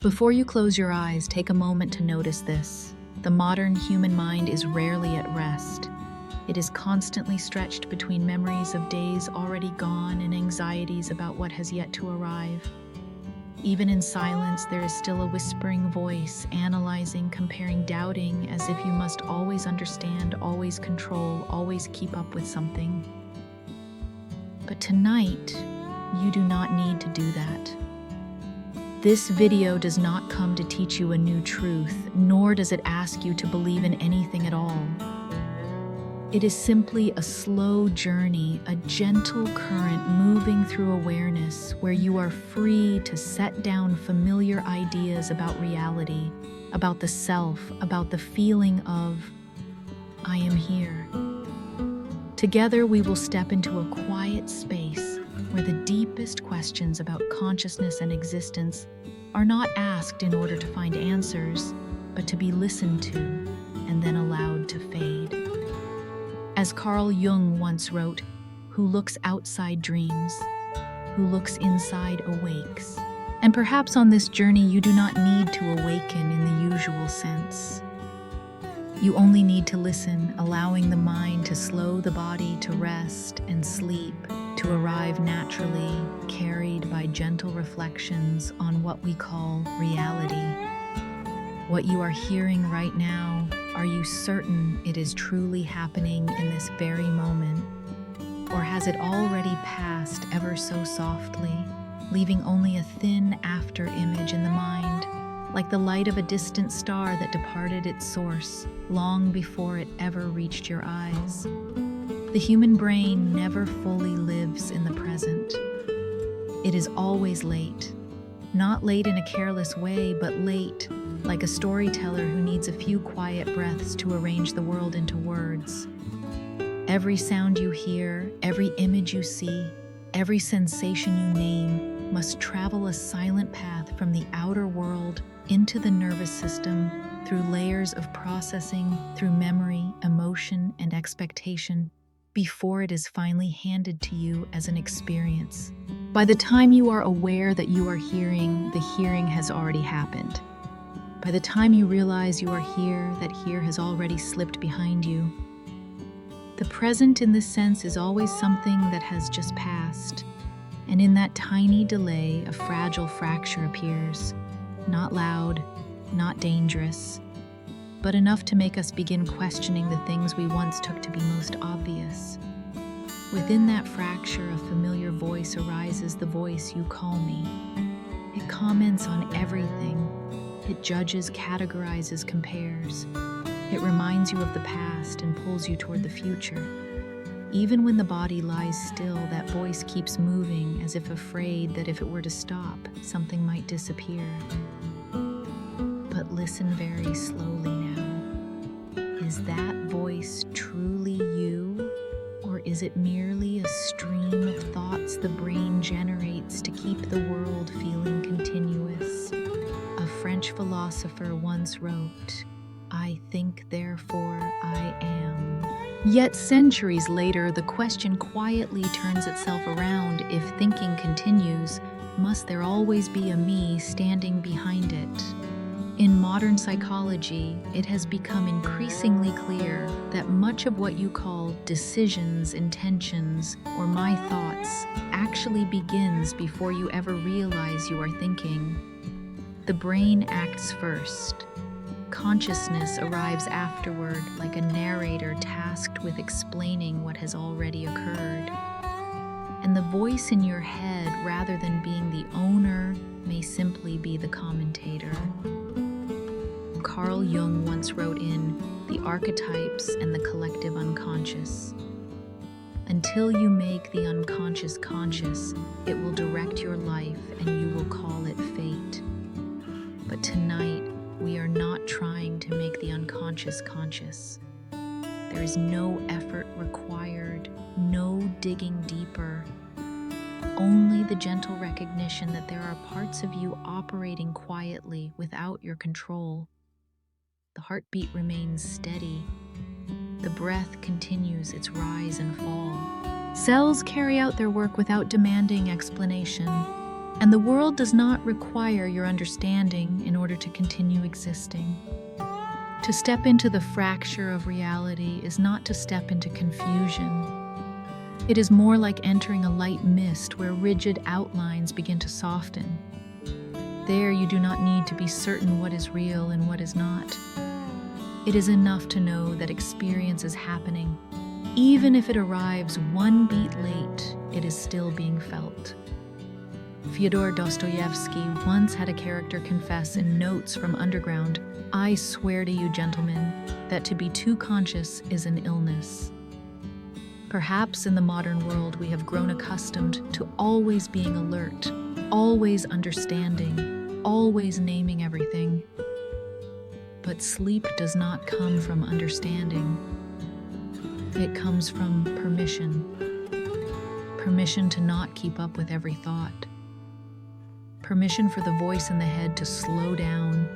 Before you close your eyes, take a moment to notice this. The modern human mind is rarely at rest. It is constantly stretched between memories of days already gone and anxieties about what has yet to arrive. Even in silence, there is still a whispering voice, analyzing, comparing, doubting, as if you must always understand, always control, always keep up with something. But tonight, you do not need to do that. This video does not come to teach you a new truth, nor does it ask you to believe in anything at all. It is simply a slow journey, a gentle current moving through awareness where you are free to set down familiar ideas about reality, about the self, about the feeling of, I am here. Together we will step into a quiet space where the deepest questions about consciousness and existence are not asked in order to find answers, but to be listened to and then allowed to fade. As Carl Jung once wrote, "Who looks outside dreams, who looks inside awakes." And perhaps on this journey you do not need to awaken in the usual sense. You only need to listen, allowing the mind to slow the body to rest and sleep, to arrive naturally, carried by gentle reflections on what we call reality. What you are hearing right now, are you certain it is truly happening in this very moment? Or has it already passed ever so softly, leaving only a thin after image in the mind, like the light of a distant star that departed its source long before it ever reached your eyes? The human brain never fully lives in the present. It is always late. Not late in a careless way, but late, like a storyteller who needs a few quiet breaths to arrange the world into words. Every sound you hear, every image you see, every sensation you name must travel a silent path from the outer world into the nervous system, through layers of processing, through memory, emotion, and expectation, before it is finally handed to you as an experience. By the time you are aware that you are hearing, the hearing has already happened. By the time you realize you are here, that here has already slipped behind you. The present in this sense is always something that has just passed, and in that tiny delay, a fragile fracture appears, not loud, not dangerous, but enough to make us begin questioning the things we once took to be most obvious. Within that fracture, a familiar voice arises, the voice you call me. It comments on everything. It judges, categorizes, compares. It reminds you of the past and pulls you toward the future. Even when the body lies still, that voice keeps moving, as if afraid that if it were to stop, something might disappear. But listen very slowly now. Is that voice truly you? Or is it merely a stream of thoughts the brain generates to keep the world feeling continuous? A French philosopher once wrote, "I think, therefore I am." Yet centuries later, the question quietly turns itself around. If thinking continues, must there always be a me standing behind it? In modern psychology, it has become increasingly clear that much of what you call decisions, intentions, or my thoughts actually begins before you ever realize you are thinking. The brain acts first. Consciousness arrives afterward, like a narrator tasked with explaining what has already occurred. And the voice in your head, rather than being the owner, may simply be the commentator. Carl Jung once wrote in The Archetypes and the Collective Unconscious, "Until you make the unconscious conscious, it will direct your life and you will call it fate." But tonight, we are not trying to make the unconscious conscious. There is no effort required, no digging deeper, only the gentle recognition that there are parts of you operating quietly without your control. The heartbeat remains steady. The breath continues its rise and fall. Cells carry out their work without demanding explanation. And the world does not require your understanding in order to continue existing. To step into the fracture of reality is not to step into confusion. It is more like entering a light mist where rigid outlines begin to soften. There you do not need to be certain what is real and what is not. It is enough to know that experience is happening. Even if it arrives one beat late, it is still being felt. Fyodor Dostoevsky once had a character confess in Notes from Underground, "I swear to you, gentlemen, that to be too conscious is an illness." Perhaps in the modern world we have grown accustomed to always being alert, always understanding, always naming everything. But sleep does not come from understanding. It comes from permission. Permission to not keep up with every thought. Permission for the voice in the head to slow down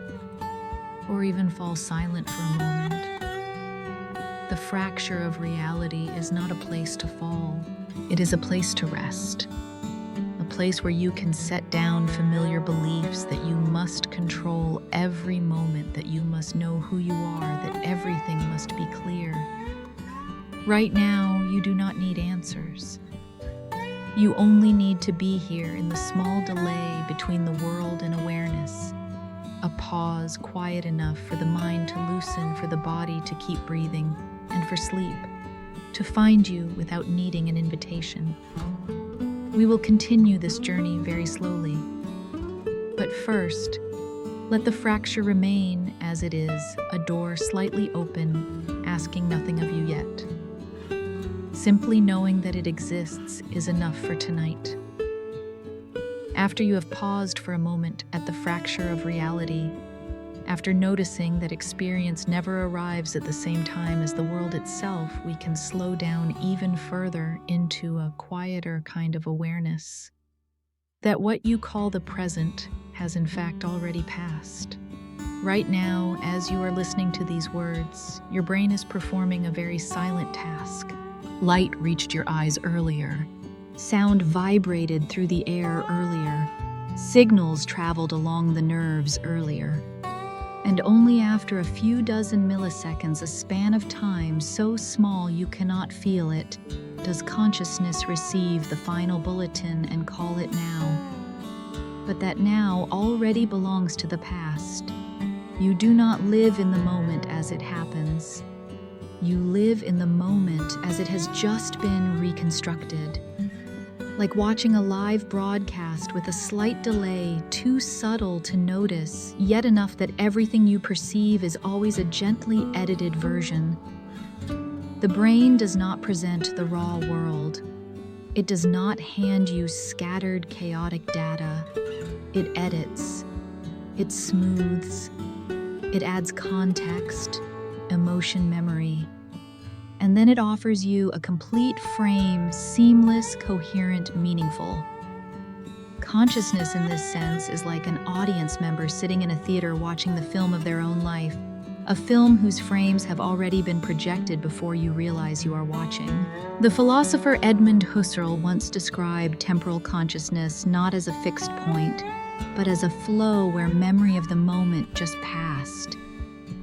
or even fall silent for a moment. The fracture of reality is not a place to fall. It is a place to rest. A place where you can set down familiar beliefs that you must control every moment, that you must know who you are, that everything must be clear. Right now, you do not need answers. You only need to be here in the small delay between the world and awareness. A pause quiet enough for the mind to loosen, for the body to keep breathing, and for sleep to find you without needing an invitation. We will continue this journey very slowly. But first, let the fracture remain as it is, a door slightly open, asking nothing of you yet. Simply knowing that it exists is enough for tonight. After you have paused for a moment at the fracture of reality, after noticing that experience never arrives at the same time as the world itself, we can slow down even further into a quieter kind of awareness. That what you call the present has in fact already passed. Right now, as you are listening to these words, your brain is performing a very silent task. Light reached your eyes earlier. Sound vibrated through the air earlier. Signals traveled along the nerves earlier. And only after a few dozen milliseconds, a span of time so small you cannot feel it, does consciousness receive the final bulletin and call it now. But that now already belongs to the past. You do not live in the moment as it happens. You live in the moment as it has just been reconstructed. Like watching a live broadcast with a slight delay, too subtle to notice, yet enough that everything you perceive is always a gently edited version. The brain does not present the raw world. It does not hand you scattered, chaotic data. It edits. It smooths. It adds context, emotion, memory. And then it offers you a complete frame, seamless, coherent, meaningful. Consciousness in this sense is like an audience member sitting in a theater watching the film of their own life, a film whose frames have already been projected before you realize you are watching. The philosopher Edmund Husserl once described temporal consciousness not as a fixed point, but as a flow where memory of the moment just passed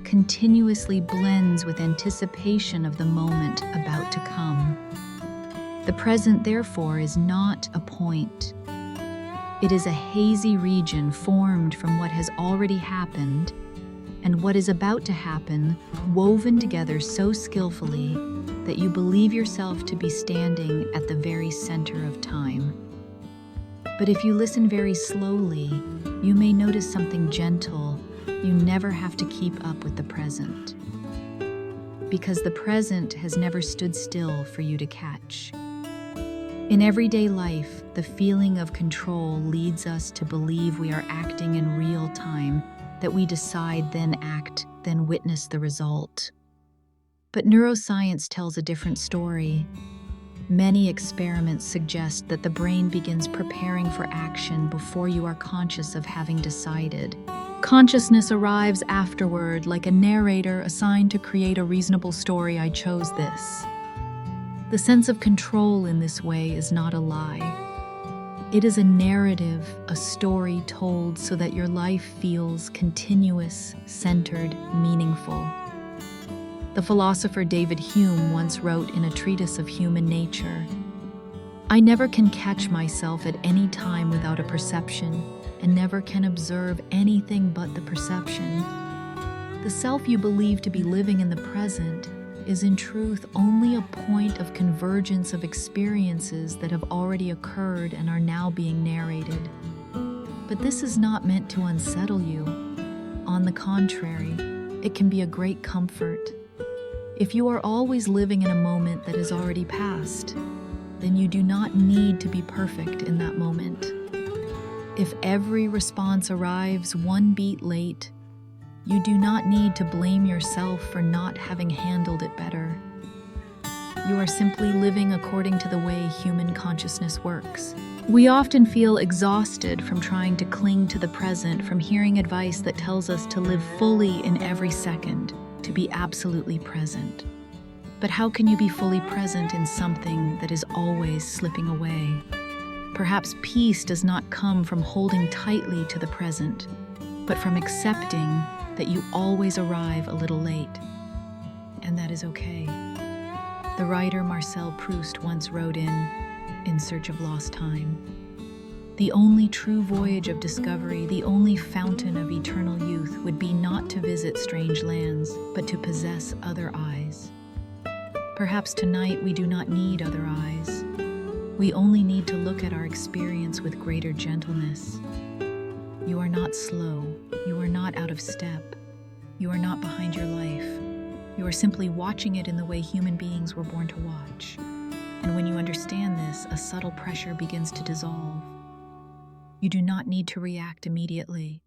continuously blends with anticipation of the moment about to come. The present, therefore, is not a point. It is a hazy region formed from what has already happened and what is about to happen, woven together so skillfully that you believe yourself to be standing at the very center of time. But if you listen very slowly, you may notice something gentle. You never have to keep up with the present, because the present has never stood still for you to catch. In everyday life, the feeling of control leads us to believe we are acting in real time, that we decide, then act, then witness the result. But neuroscience tells a different story. Many experiments suggest that the brain begins preparing for action before you are conscious of having decided. Consciousness arrives afterward, like a narrator assigned to create a reasonable story. I chose this. The sense of control in this way is not a lie. It is a narrative, a story told so that your life feels continuous, centered, meaningful. The philosopher David Hume once wrote in a treatise of human nature, "I never can catch myself at any time without a perception, and never can observe anything but the perception." The self you believe to be living in the present is in truth only a point of convergence of experiences that have already occurred and are now being narrated. But this is not meant to unsettle you. On the contrary, it can be a great comfort. If you are always living in a moment that is already past, then you do not need to be perfect in that moment. If every response arrives one beat late, you do not need to blame yourself for not having handled it better. You are simply living according to the way human consciousness works. We often feel exhausted from trying to cling to the present, from hearing advice that tells us to live fully in every second, to be absolutely present. But how can you be fully present in something that is always slipping away? Perhaps peace does not come from holding tightly to the present, but from accepting that you always arrive a little late, and that is okay. The writer Marcel Proust once wrote in Search of Lost Time, "The only true voyage of discovery, the only fountain of eternal youth, would be not to visit strange lands, but to possess other eyes." Perhaps tonight we do not need other eyes. We only need to look at our experience with greater gentleness. You are not slow. You are not out of step. You are not behind your life. You are simply watching it in the way human beings were born to watch. And when you understand this, a subtle pressure begins to dissolve. You do not need to react immediately.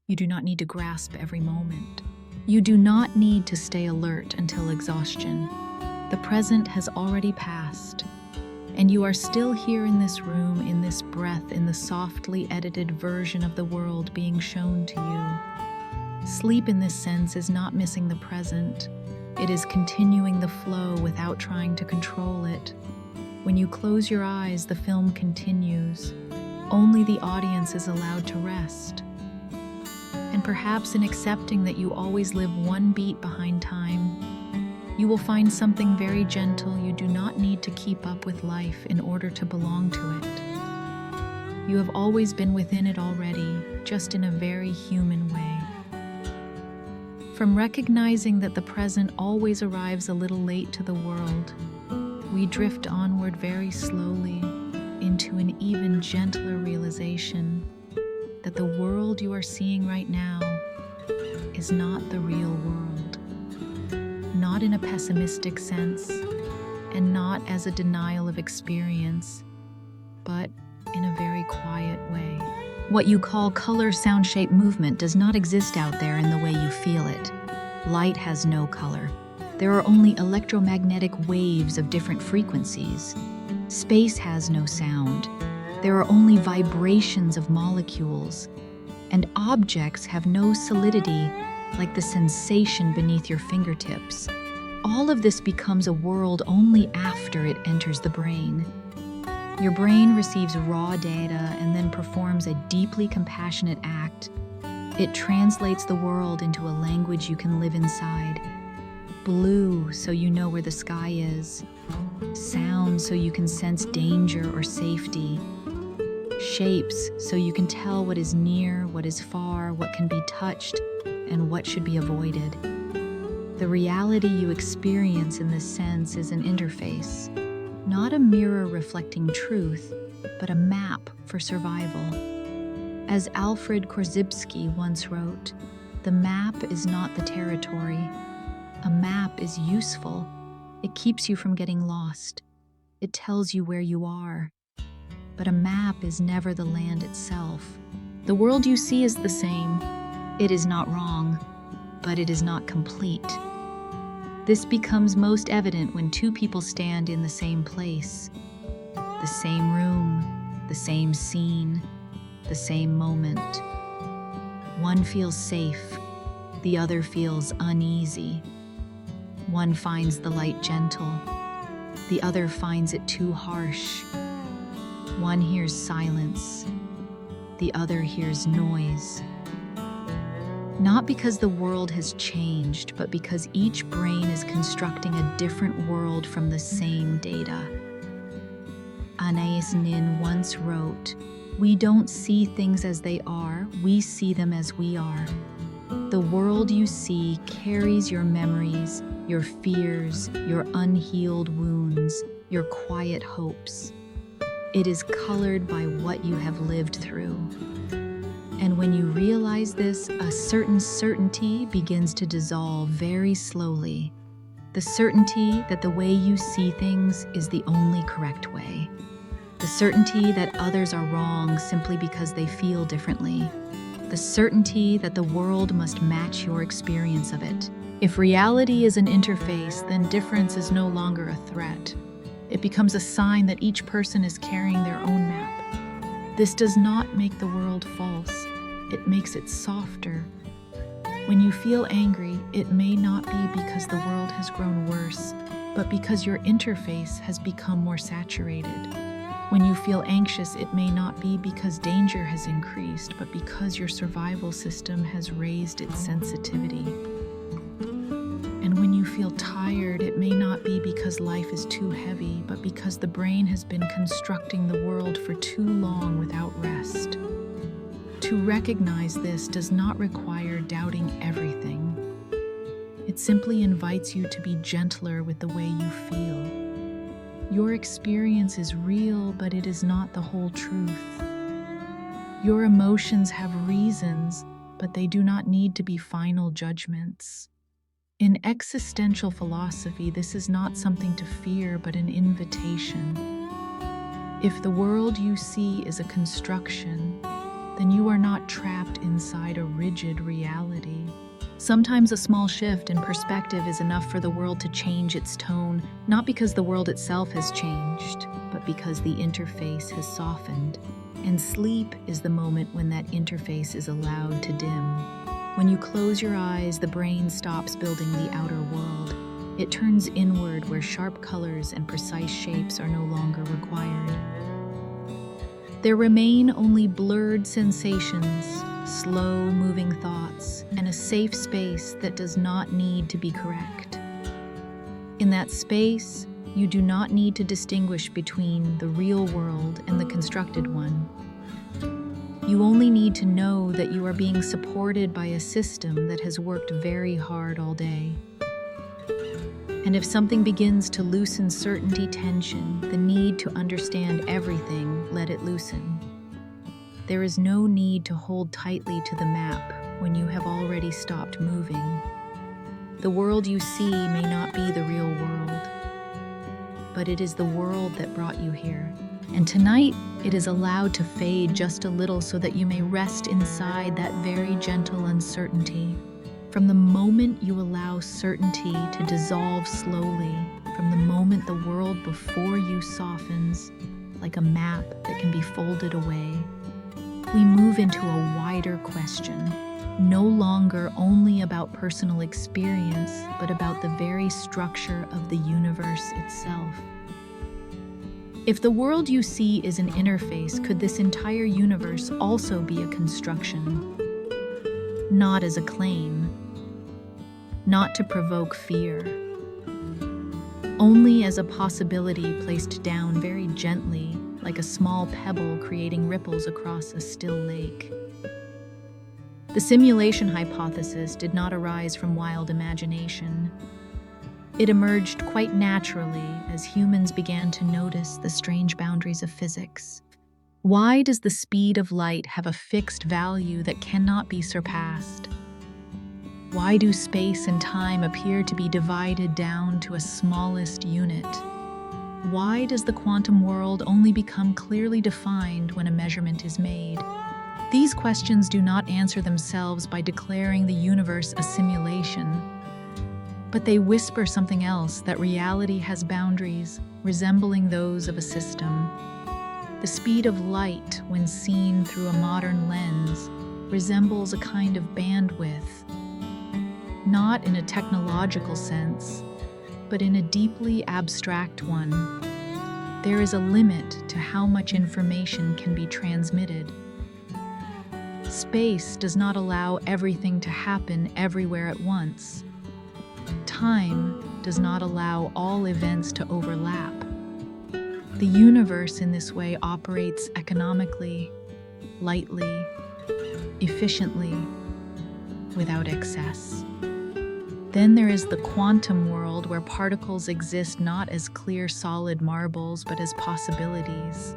You do not need to grasp every moment. You do not need to stay alert until exhaustion. The present has already passed, and you are still here in this room, in this breath, in the softly edited version of the world being shown to you. Sleep in this sense is not missing the present. It is continuing the flow without trying to control it. When you close your eyes, the film continues. Only the audience is allowed to rest. And perhaps in accepting that you always live one beat behind time, you will find something very gentle. You do not need to keep up with life in order to belong to it. You have always been within it already, just in a very human way. From recognizing that the present always arrives a little late to the world, we drift onward very slowly into an even gentler realization that the world you are seeing right now is not the real world. Not in a pessimistic sense, and not as a denial of experience, but in a very quiet way. What you call color, sound, shape, movement does not exist out there in the way you feel it. Light has no color. There are only electromagnetic waves of different frequencies. Space has no sound. There are only vibrations of molecules. And objects have no solidity, like the sensation beneath your fingertips. All of this becomes a world only after it enters the brain. Your brain receives raw data and then performs a deeply compassionate act. It translates the world into a language you can live inside. Blue, so you know where the sky is. Sound, so you can sense danger or safety. Shapes, so you can tell what is near, what is far, what can be touched, and what should be avoided. The reality you experience in this sense is an interface, not a mirror reflecting truth, but a map for survival. As Alfred Korzybski once wrote, "The map is not the territory. A map is useful. It keeps you from getting lost. It tells you where you are. But a map is never the land itself. The world you see is the same. It is not wrong, but it is not complete." This becomes most evident when two people stand in the same place, the same room, the same scene, the same moment. One feels safe, the other feels uneasy. One finds the light gentle, the other finds it too harsh. One hears silence, the other hears noise. Not because the world has changed, but because each brain is constructing a different world from the same data. Anais Nin once wrote, "We don't see things as they are, we see them as we are." The world you see carries your memories, your fears, your unhealed wounds, your quiet hopes. It is colored by what you have lived through. And when you realize this, a certain certainty begins to dissolve very slowly. The certainty that the way you see things is the only correct way. The certainty that others are wrong simply because they feel differently. The certainty that the world must match your experience of it. If reality is an interface, then difference is no longer a threat. It becomes a sign that each person is carrying their own map. This does not make the world false. It makes it softer. When you feel angry, it may not be because the world has grown worse, but because your interface has become more saturated. When you feel anxious, it may not be because danger has increased, but because your survival system has raised its sensitivity. And when you feel tired, it may not be because life is too heavy, but because the brain has been constructing the world for too long without rest. To recognize this does not require doubting everything. It simply invites you to be gentler with the way you feel. Your experience is real, but it is not the whole truth. Your emotions have reasons, but they do not need to be final judgments. In existential philosophy, this is not something to fear, but an invitation. If the world you see is a construction, then you are not trapped inside a rigid reality. Sometimes a small shift in perspective is enough for the world to change its tone, not because the world itself has changed, but because the interface has softened. And sleep is the moment when that interface is allowed to dim. When you close your eyes, the brain stops building the outer world. It turns inward where sharp colors and precise shapes are no longer required. There remain only blurred sensations, slow-moving thoughts, and a safe space that does not need to be correct. In that space, you do not need to distinguish between the real world and the constructed one. You only need to know that you are being supported by a system that has worked very hard all day. And if something begins to loosen certainty tension, the need to understand everything, let it loosen. There is no need to hold tightly to the map when you have already stopped moving. The world you see may not be the real world, but it is the world that brought you here. And tonight, it is allowed to fade just a little so that you may rest inside that very gentle uncertainty. From the moment you allow certainty to dissolve slowly, from the moment the world before you softens, like a map that can be folded away, we move into a wider question, no longer only about personal experience, but about the very structure of the universe itself. If the world you see is an interface, could this entire universe also be a construction? Not as a claim, not to provoke fear, only as a possibility placed down very gently, like a small pebble creating ripples across a still lake. The simulation hypothesis did not arise from wild imagination. It emerged quite naturally as humans began to notice the strange boundaries of physics. Why does the speed of light have a fixed value that cannot be surpassed? Why do space and time appear to be divided down to a smallest unit? Why does the quantum world only become clearly defined when a measurement is made? These questions do not answer themselves by declaring the universe a simulation, but they whisper something else, that reality has boundaries resembling those of a system. The speed of light, when seen through a modern lens, resembles a kind of bandwidth, not in a technological sense, but in a deeply abstract one. there is a limit to how much information can be transmitted. Space does not allow everything to happen everywhere at once. Time does not allow all events to overlap. The universe in this way operates economically, lightly, efficiently, without excess. Then there is the quantum world, where particles exist not as clear solid marbles but as possibilities.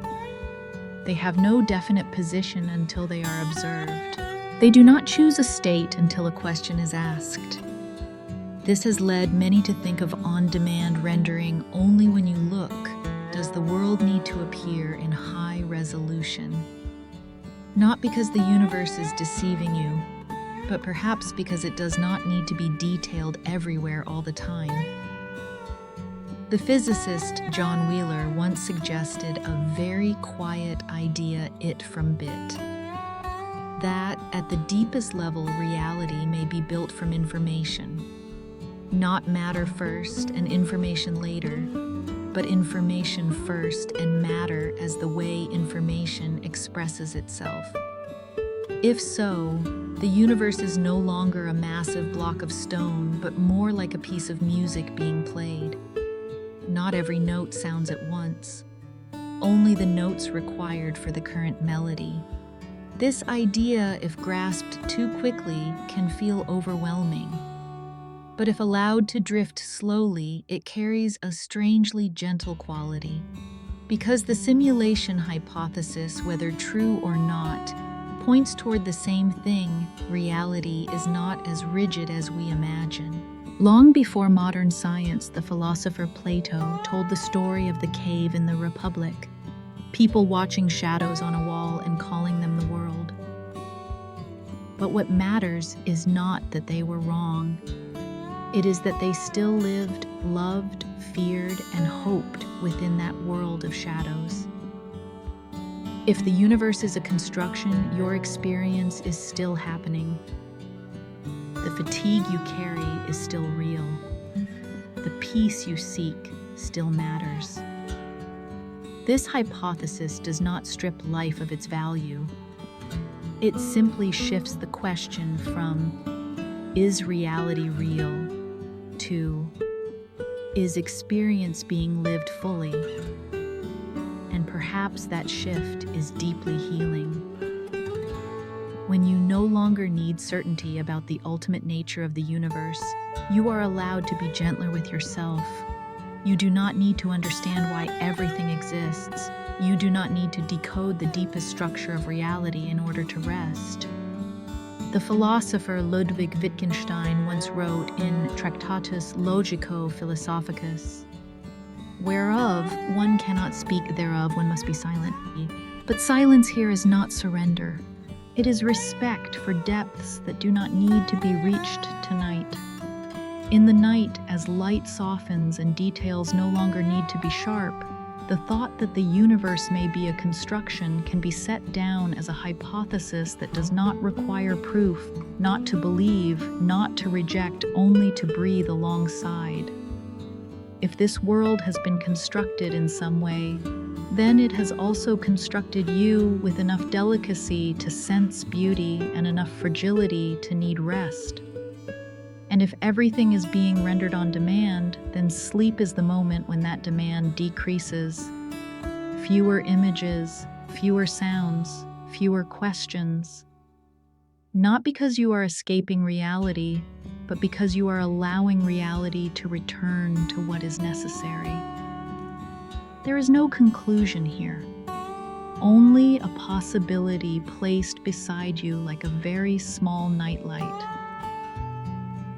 They have no definite position until they are observed. They do not choose a state until a question is asked. This has led many to think of on-demand rendering. Only when you look does the world need to appear in high resolution. Not because the universe is deceiving you, but perhaps because it does not need to be detailed everywhere all the time. The physicist John Wheeler once suggested a very quiet idea, it from bit, that at the deepest level, reality may be built from information. Not matter first and information later, but information first and matter as the way information expresses itself. If so, the universe is no longer a massive block of stone, but more like a piece of music being played. Not every note sounds at once, only the notes required for the current melody. This idea, if grasped too quickly, can feel overwhelming. But if allowed to drift slowly, it carries a strangely gentle quality. Because the simulation hypothesis, whether true or not, points toward the same thing, reality is not as rigid as we imagine. Long before modern science, the philosopher Plato told the story of the cave in the Republic, people watching shadows on a wall and calling them the world. But what matters is not that they were wrong. It is that they still lived, loved, feared, and hoped within that world of shadows. If the universe is a construction, your experience is still happening. The fatigue you carry is still real. The peace you seek still matters. This hypothesis does not strip life of its value. It simply shifts the question from, is reality real, to, is experience being lived fully? And perhaps that shift is deeply healing. When you no longer need certainty about the ultimate nature of the universe, you are allowed to be gentler with yourself. You do not need to understand why everything exists. You do not need to decode the deepest structure of reality in order to rest. The philosopher Ludwig Wittgenstein once wrote in Tractatus Logico-Philosophicus, "Whereof one cannot speak, thereof one must be silent." But silence here is not surrender. It is respect for depths that do not need to be reached tonight. In the night, as light softens and details no longer need to be sharp, the thought that the universe may be a construction can be set down as a hypothesis that does not require proof, not to believe, not to reject, only to breathe alongside. If this world has been constructed in some way, then it has also constructed you with enough delicacy to sense beauty and enough fragility to need rest. And if everything is being rendered on demand, then sleep is the moment when that demand decreases. Fewer images, fewer sounds, fewer questions. Not because you are escaping reality, but because you are allowing reality to return to what is necessary. There is no conclusion here, only a possibility placed beside you like a very small nightlight.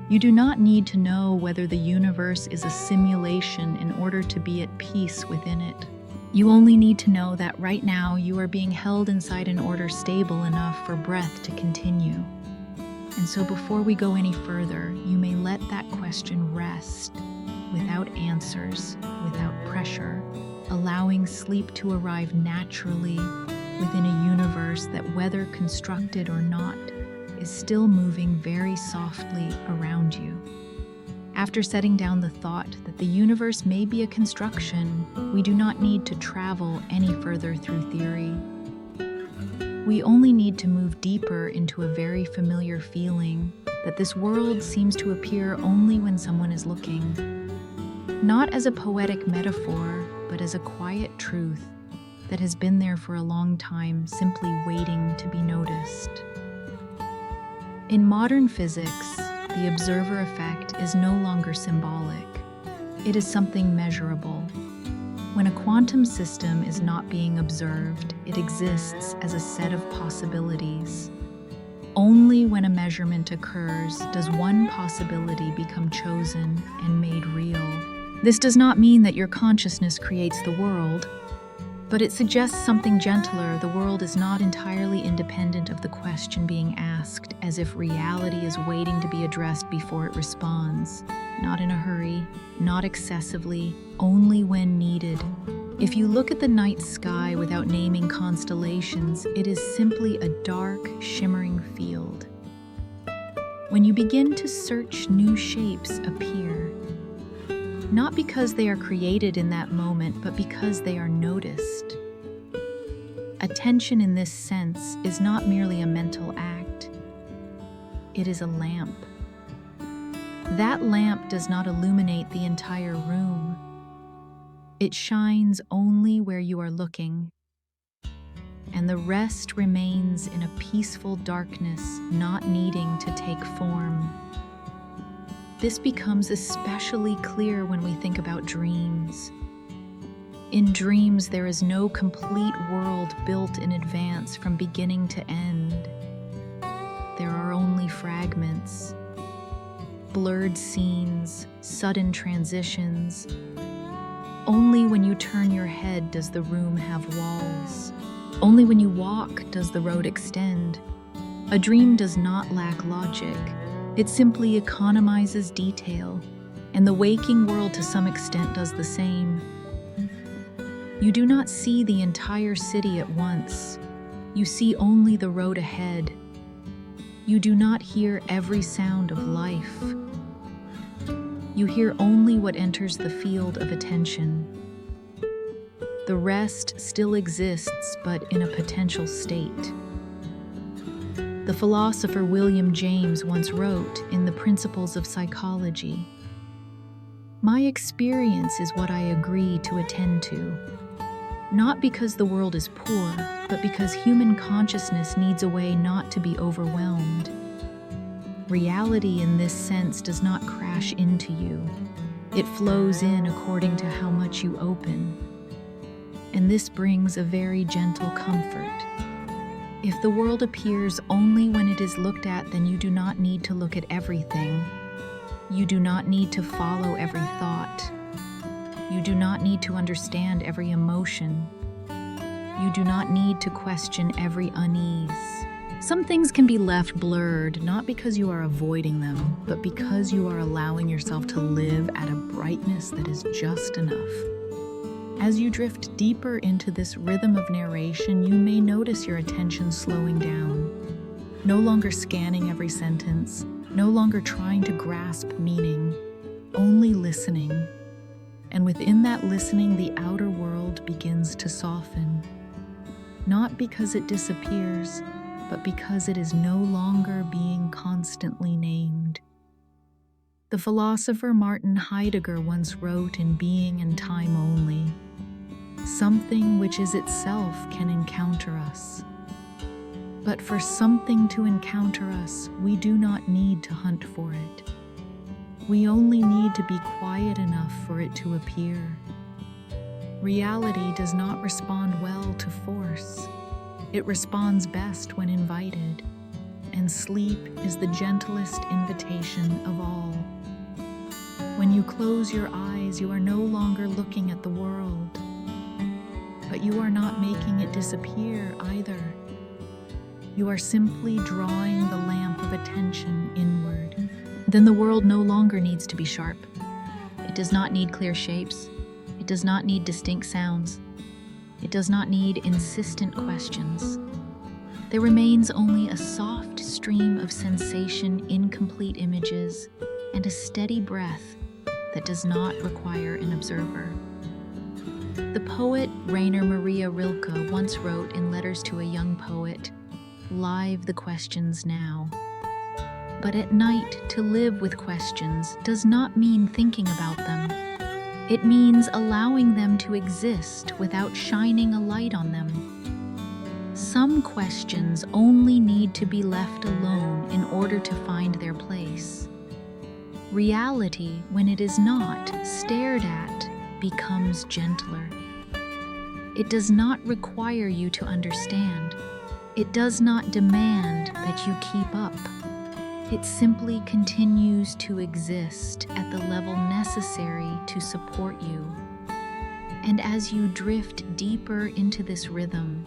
You do not need to know whether the universe is a simulation in order to be at peace within it. You only need to know that right now you are being held inside an order stable enough for breath to continue. And so before we go any further, you may let that question rest, without answers, without pressure, allowing sleep to arrive naturally within a universe that, whether constructed or not, is still moving very softly around you. After setting down the thought that the universe may be a construction, we do not need to travel any further through theory. We only need to move deeper into a very familiar feeling that this world seems to appear only when someone is looking. Not as a poetic metaphor, but as a quiet truth that has been there for a long time, simply waiting to be noticed. In modern physics, the observer effect is no longer symbolic. It is something measurable. When a quantum system is not being observed, it exists as a set of possibilities. Only when a measurement occurs does one possibility become chosen and made real. This does not mean that your consciousness creates the world, but it suggests something gentler. The world is not entirely independent of the question being asked, as if reality is waiting to be addressed before it responds. Not in a hurry, not excessively, only when needed. If you look at the night sky without naming constellations, it is simply a dark, shimmering field. When you begin to search, new shapes appear. Not because they are created in that moment, but because they are noticed. Attention in this sense is not merely a mental act. It is a lamp. That lamp does not illuminate the entire room. It shines only where you are looking, and the rest remains in a peaceful darkness, not needing to take form. This becomes especially clear when we think about dreams. In dreams, there is no complete world built in advance from beginning to end. There are only fragments, blurred scenes, sudden transitions. Only when you turn your head does the room have walls. Only when you walk does the road extend. A dream does not lack logic. It simply economizes detail, and the waking world to some extent does the same. You do not see the entire city at once. You see only the road ahead. You do not hear every sound of life. You hear only what enters the field of attention. The rest still exists, but in a potential state. The philosopher William James once wrote in The Principles of Psychology, "My experience is what I agree to attend to, not because the world is poor, but because human consciousness needs a way not to be overwhelmed. Reality in this sense does not crash into you. It flows in according to how much you open. And this brings a very gentle comfort. If the world appears only when it is looked at, then you do not need to look at everything. You do not need to follow every thought. You do not need to understand every emotion. You do not need to question every unease. Some things can be left blurred, not because you are avoiding them, but because you are allowing yourself to live at a brightness that is just enough. As you drift deeper into this rhythm of narration, you may notice your attention slowing down, no longer scanning every sentence, no longer trying to grasp meaning, only listening. And within that listening, the outer world begins to soften, not because it disappears, but because it is no longer being constantly named. The philosopher Martin Heidegger once wrote in Being and Time Only, "Something which is itself can encounter us. But for something to encounter us, we do not need to hunt for it. We only need to be quiet enough for it to appear. Reality does not respond well to force. It responds best when invited, and sleep is the gentlest invitation of all. When you close your eyes, you are no longer looking at the world, but you are not making it disappear either. You are simply drawing the lamp of attention inward. Then the world no longer needs to be sharp. It does not need clear shapes. It does not need distinct sounds. It does not need insistent questions. There remains only a soft stream of sensation, incomplete images, and and a steady breath that does not require an observer. The poet Rainer Maria Rilke once wrote in Letters to a Young Poet, "Live the questions now." But at night, to live with questions does not mean thinking about them. It means allowing them to exist without shining a light on them. Some questions only need to be left alone in order to find their place. Reality, when it is not stared at, becomes gentler. It does not require you to understand. It does not demand that you keep up. It simply continues to exist at the level necessary to support you. And as you drift deeper into this rhythm,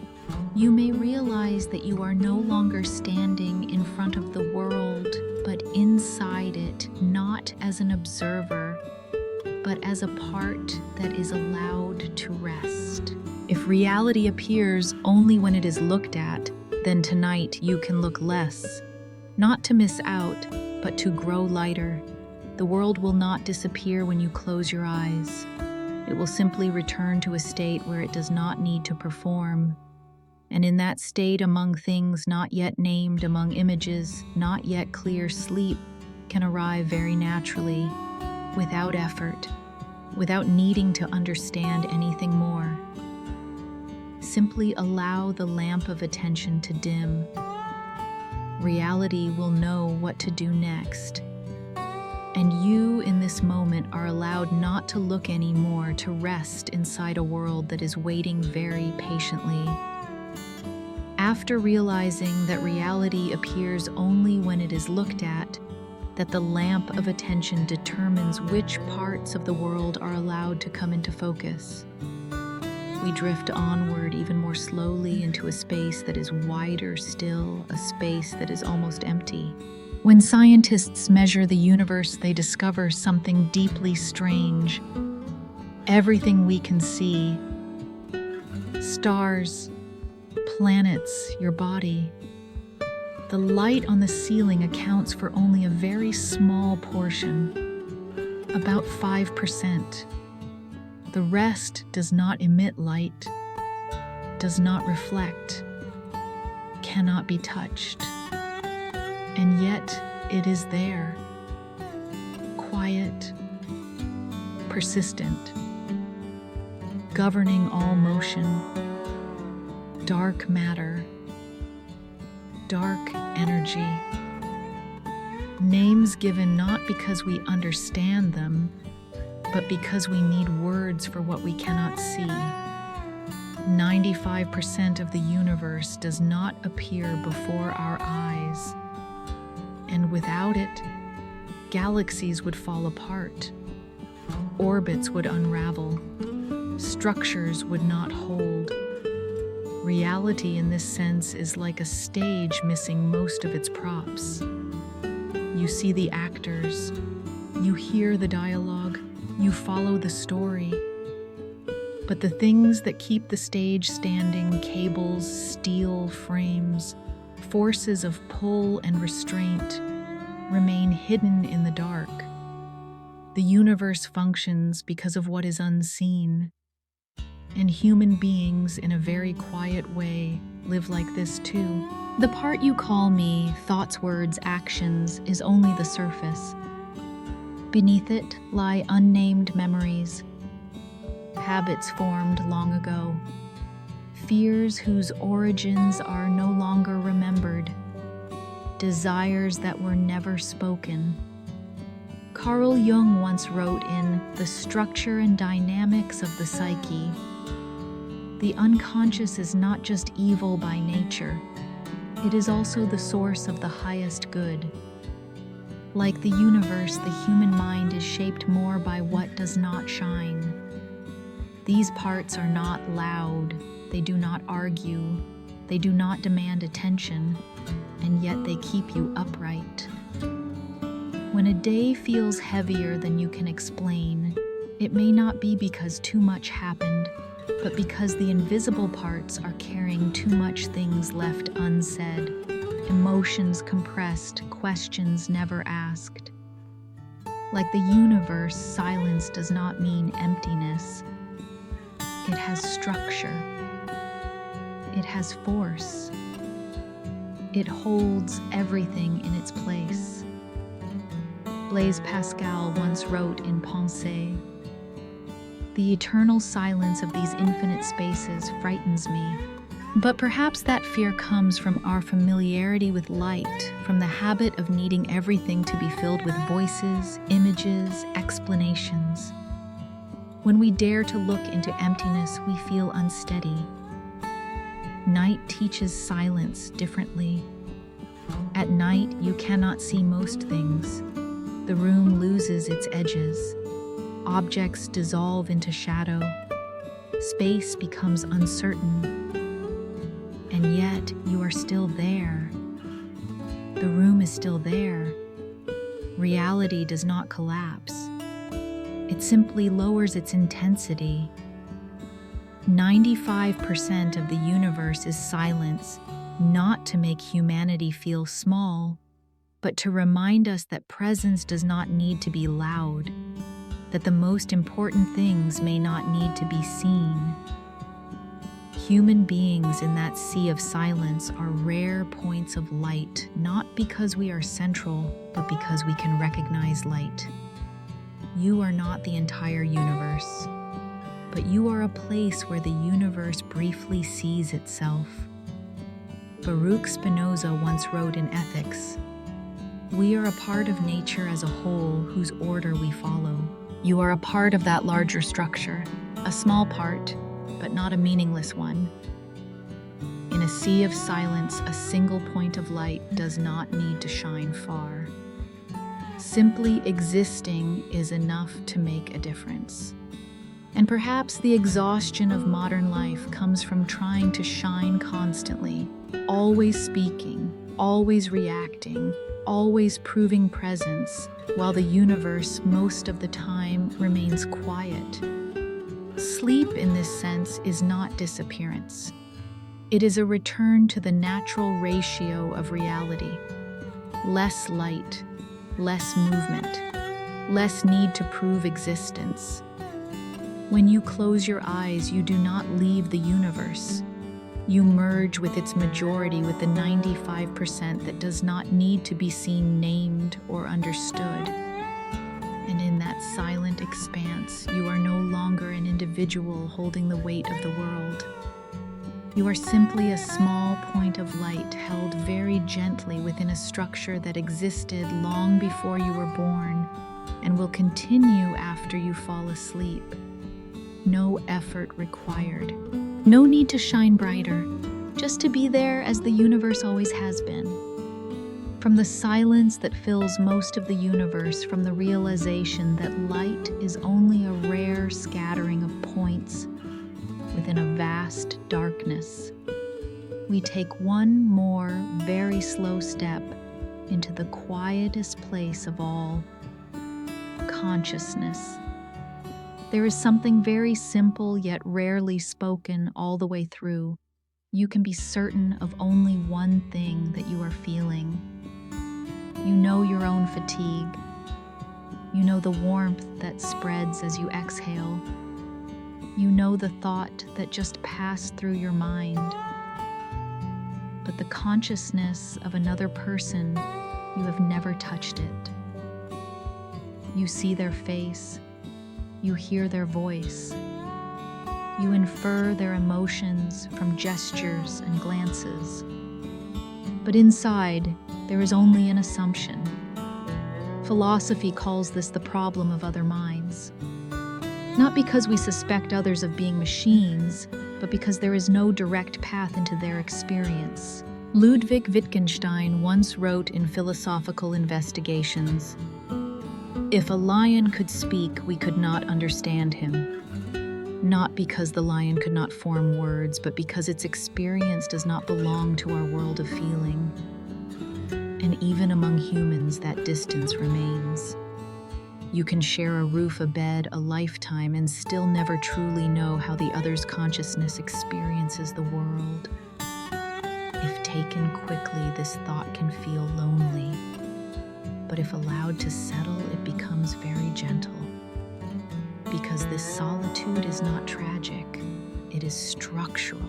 you may realize that you are no longer standing in front of the world, but inside it, not as an observer, but as a part that is allowed to rest. If reality appears only when it is looked at, then tonight you can look less, not to miss out, but to grow lighter. The world will not disappear when you close your eyes. It will simply return to a state where it does not need to perform. And in that state, among things not yet named, among images not yet clear, sleep can arrive very naturally, without effort, without needing to understand anything more. Simply allow the lamp of attention to dim. Reality will know what to do next. And you, in this moment, are allowed not to look anymore, to rest inside a world that is waiting very patiently. After realizing that reality appears only when it is looked at, that the lamp of attention determines which parts of the world are allowed to come into focus, we drift onward even more slowly into a space that is wider still, a space that is almost empty. When scientists measure the universe, they discover something deeply strange. Everything we can see, stars, planets, your body, the light on the ceiling accounts for only a very small portion, about 5%. The rest does not emit light, does not reflect, cannot be touched. And yet it is there, quiet, persistent, governing all motion, dark matter, dark energy. Names given not because we understand them, but because we need words for what we cannot see. 95% of the universe does not appear before our eyes. And without it, galaxies would fall apart, orbits would unravel, structures would not hold. Reality in this sense is like a stage missing most of its props. You see the actors, you hear the dialogue, you follow the story. But the things that keep the stage standing, cables, steel frames, forces of pull and restraint, remain hidden in the dark. The universe functions because of what is unseen. And human beings, in a very quiet way, live like this too. The part you call me, thoughts, words, actions, is only the surface. Beneath it lie unnamed memories, habits formed long ago, fears whose origins are no longer remembered, desires that were never spoken. Carl Jung once wrote in The Structure and Dynamics of the Psyche, the unconscious is not just evil by nature, it is also the source of the highest good. Like the universe, the human mind is shaped more by what does not shine. These parts are not loud, they do not argue, they do not demand attention, and yet they keep you upright. When a day feels heavier than you can explain, it may not be because too much happened, but because the invisible parts are carrying too much things left unsaid, emotions compressed, questions never asked. Like the universe, silence does not mean emptiness. It has structure. It has force. It holds everything in its place. Blaise Pascal once wrote in Pensée, "The eternal silence of these infinite spaces frightens me." But perhaps that fear comes from our familiarity with light, from the habit of needing everything to be filled with voices, images, explanations. When we dare to look into emptiness, we feel unsteady. Night teaches silence differently. At night, you cannot see most things. The room loses its edges. Objects dissolve into shadow. Space becomes uncertain. And yet, you are still there. The room is still there. Reality does not collapse. It simply lowers its intensity. 95% of the universe is silence, not to make humanity feel small, but to remind us that presence does not need to be loud, that the most important things may not need to be seen. Human beings in that sea of silence are rare points of light, not because we are central, but because we can recognize light. You are not the entire universe, but you are a place where the universe briefly sees itself. Baruch Spinoza once wrote in Ethics, "We are a part of nature as a whole whose order we follow." You are a part of that larger structure, a small part, but not a meaningless one. In a sea of silence, a single point of light does not need to shine far. Simply existing is enough to make a difference. And perhaps the exhaustion of modern life comes from trying to shine constantly, always speaking, always reacting, always proving presence, while the universe most of the time remains quiet. Sleep, in this sense, is not disappearance. It is a return to the natural ratio of reality. Less light, less movement, less need to prove existence. When you close your eyes, you do not leave the universe. You merge with its majority, with the 95% that does not need to be seen, named, or understood. And in that silent expanse, you are no longer an individual holding the weight of the world. You are simply a small point of light held very gently within a structure that existed long before you were born and will continue after you fall asleep. No effort required. No need to shine brighter, just to be there as the universe always has been. From the silence that fills most of the universe, from the realization that light is only a rare scattering of points within a vast darkness, we take one more very slow step into the quietest place of all, consciousness. There is something very simple yet rarely spoken all the way through. You can be certain of only one thing that you are feeling. You know your own fatigue. You know the warmth that spreads as you exhale. You know the thought that just passed through your mind. But the consciousness of another person, you have never touched it. You see their face. You hear their voice. You infer their emotions from gestures and glances. But inside, there is only an assumption. Philosophy calls this the problem of other minds. Not because we suspect others of being machines, but because there is no direct path into their experience. Ludwig Wittgenstein once wrote in Philosophical Investigations, "If a lion could speak, we could not understand him. Not because the lion could not form words, but because its experience does not belong to our world of feeling. And even among humans, that distance remains. You can share a roof, a bed, a lifetime, and still never truly know how the other's consciousness experiences the world. If taken quickly, this thought can feel lonely. but if allowed to settle, it becomes very gentle. Because this solitude is not tragic, it is structural.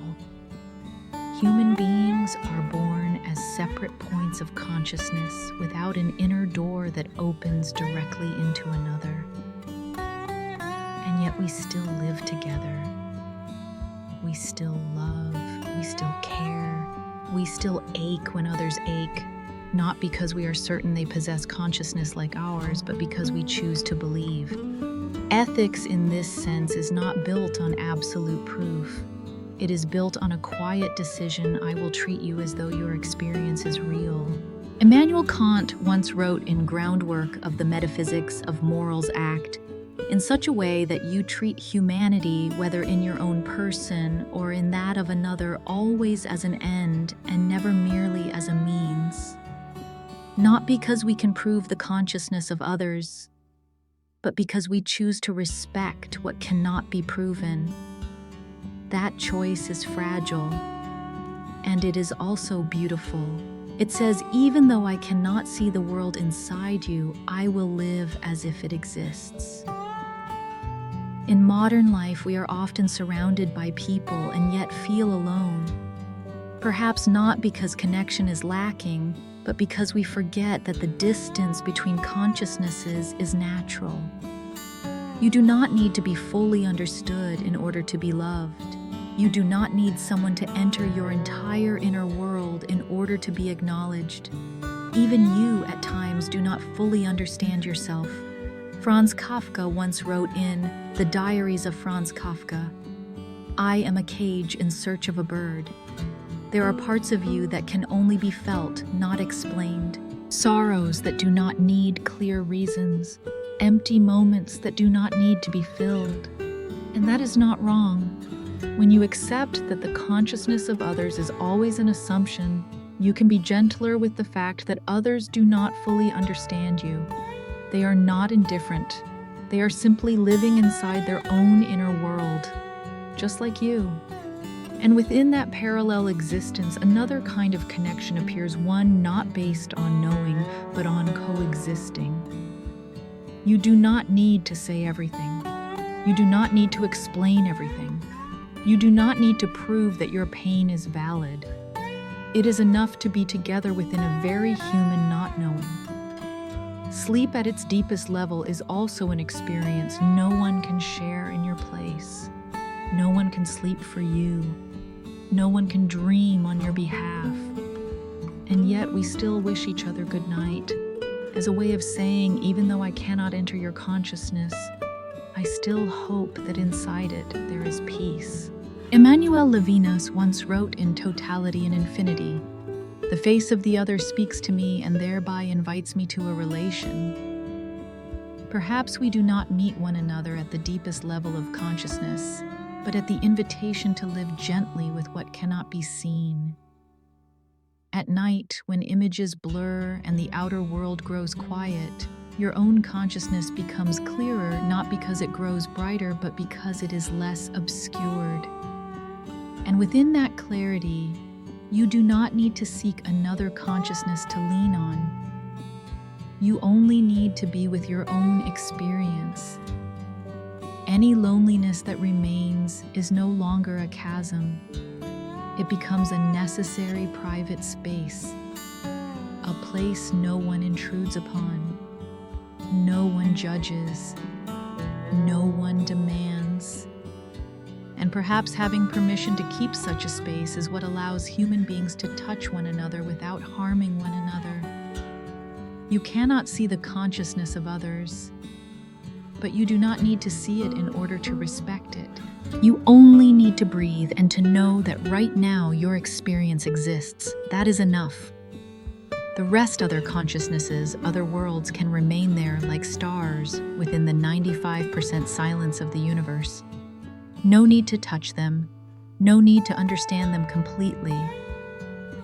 Human beings are born as separate points of consciousness without an inner door that opens directly into another. And yet we still live together. We still love, we still care, we still ache when others ache, not because we are certain they possess consciousness like ours, but because we choose to believe. Ethics in this sense is not built on absolute proof. It is built on a quiet decision: I will treat you as though your experience is real. Immanuel Kant once wrote in Groundwork of the Metaphysics of Morals Act, in such a way that you treat humanity, whether in your own person or in that of another, always as an end and never merely as a means. Not because we can prove the consciousness of others, but because we choose to respect what cannot be proven. That choice is fragile, and it is also beautiful. It says, even though I cannot see the world inside you, I will live as if it exists. In modern life, we are often surrounded by people and yet feel alone. Perhaps not because connection is lacking, but because we forget that the distance between consciousnesses is natural. You do not need to be fully understood in order to be loved. You do not need someone to enter your entire inner world in order to be acknowledged. Even you, at times, do not fully understand yourself. Franz Kafka once wrote in The Diaries of Franz Kafka, "I am a cage in search of a bird. There are parts of you that can only be felt, not explained. Sorrows that do not need clear reasons. Empty moments that do not need to be filled." And that is not wrong. When you accept that the consciousness of others is always an assumption, you can be gentler with the fact that others do not fully understand you. They are not indifferent. They are simply living inside their own inner world, just like you. And within that parallel existence, another kind of connection appears, one not based on knowing, but on coexisting. You do not need to say everything. You do not need to explain everything. You do not need to prove that your pain is valid. It is enough to be together within a very human not knowing. Sleep at its deepest level is also an experience no one can share in your place. No one can sleep for you. No one can dream on your behalf. And yet we still wish each other good night, as a way of saying, even though I cannot enter your consciousness, I still hope that inside it there is peace. Emmanuel Levinas once wrote in Totality and Infinity, "The face of the other speaks to me and thereby invites me to a relation." Perhaps we do not meet one another at the deepest level of consciousness, but at the invitation to live gently with what cannot be seen. At night, when images blur and the outer world grows quiet, your own consciousness becomes clearer, not because it grows brighter, but because it is less obscured. And within that clarity, you do not need to seek another consciousness to lean on. You only need to be with your own experience. Any loneliness that remains is no longer a chasm. It becomes a necessary private space, a place no one intrudes upon, no one judges, no one demands. And perhaps having permission to keep such a space is what allows human beings to touch one another without harming one another. You cannot see the consciousness of others, but you do not need to see it in order to respect it. You only need to breathe and to know that right now your experience exists. That is enough. The rest, other consciousnesses, other worlds, can remain there like stars within the 95% silence of the universe. No need to touch them, no need to understand them completely.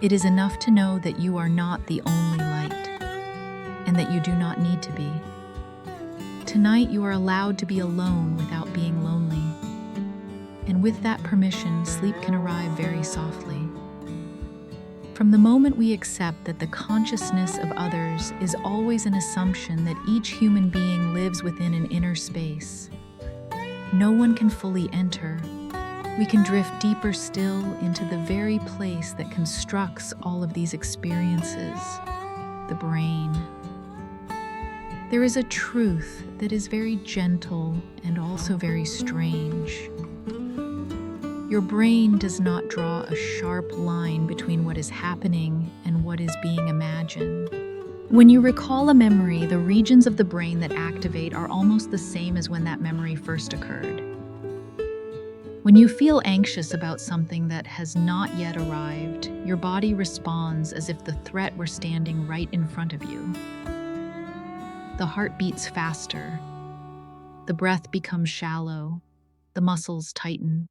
It is enough to know that you are not the only light, and that you do not need to be. Tonight you are allowed to be alone without being lonely. And with that permission, sleep can arrive very softly. From the moment we accept that the consciousness of others is always an assumption that each human being lives within an inner space, no one can fully enter. We can drift deeper still into the very place that constructs all of these experiences, the brain. There is a truth that is very gentle and also very strange. Your brain does not draw a sharp line between what is happening and what is being imagined. When you recall a memory, the regions of the brain that activate are almost the same as when that memory first occurred. When you feel anxious about something that has not yet arrived, your body responds as if the threat were standing right in front of you. The heart beats faster. The breath becomes shallow. The muscles tighten.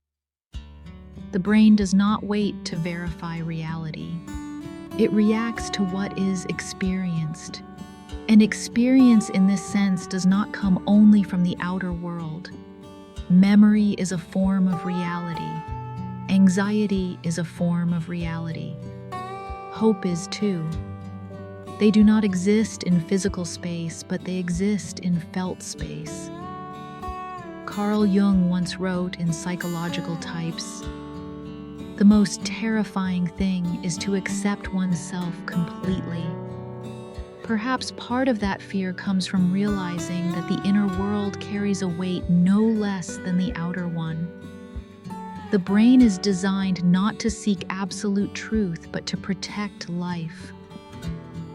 The brain does not wait to verify reality. It reacts to what is experienced. And experience in this sense does not come only from the outer world. Memory is a form of reality. Anxiety is a form of reality. Hope is too. They do not exist in physical space, but they exist in felt space. Carl Jung once wrote in Psychological Types, "The most terrifying thing is to accept oneself completely." Perhaps part of that fear comes from realizing that the inner world carries a weight no less than the outer one. The brain is designed not to seek absolute truth, but to protect life.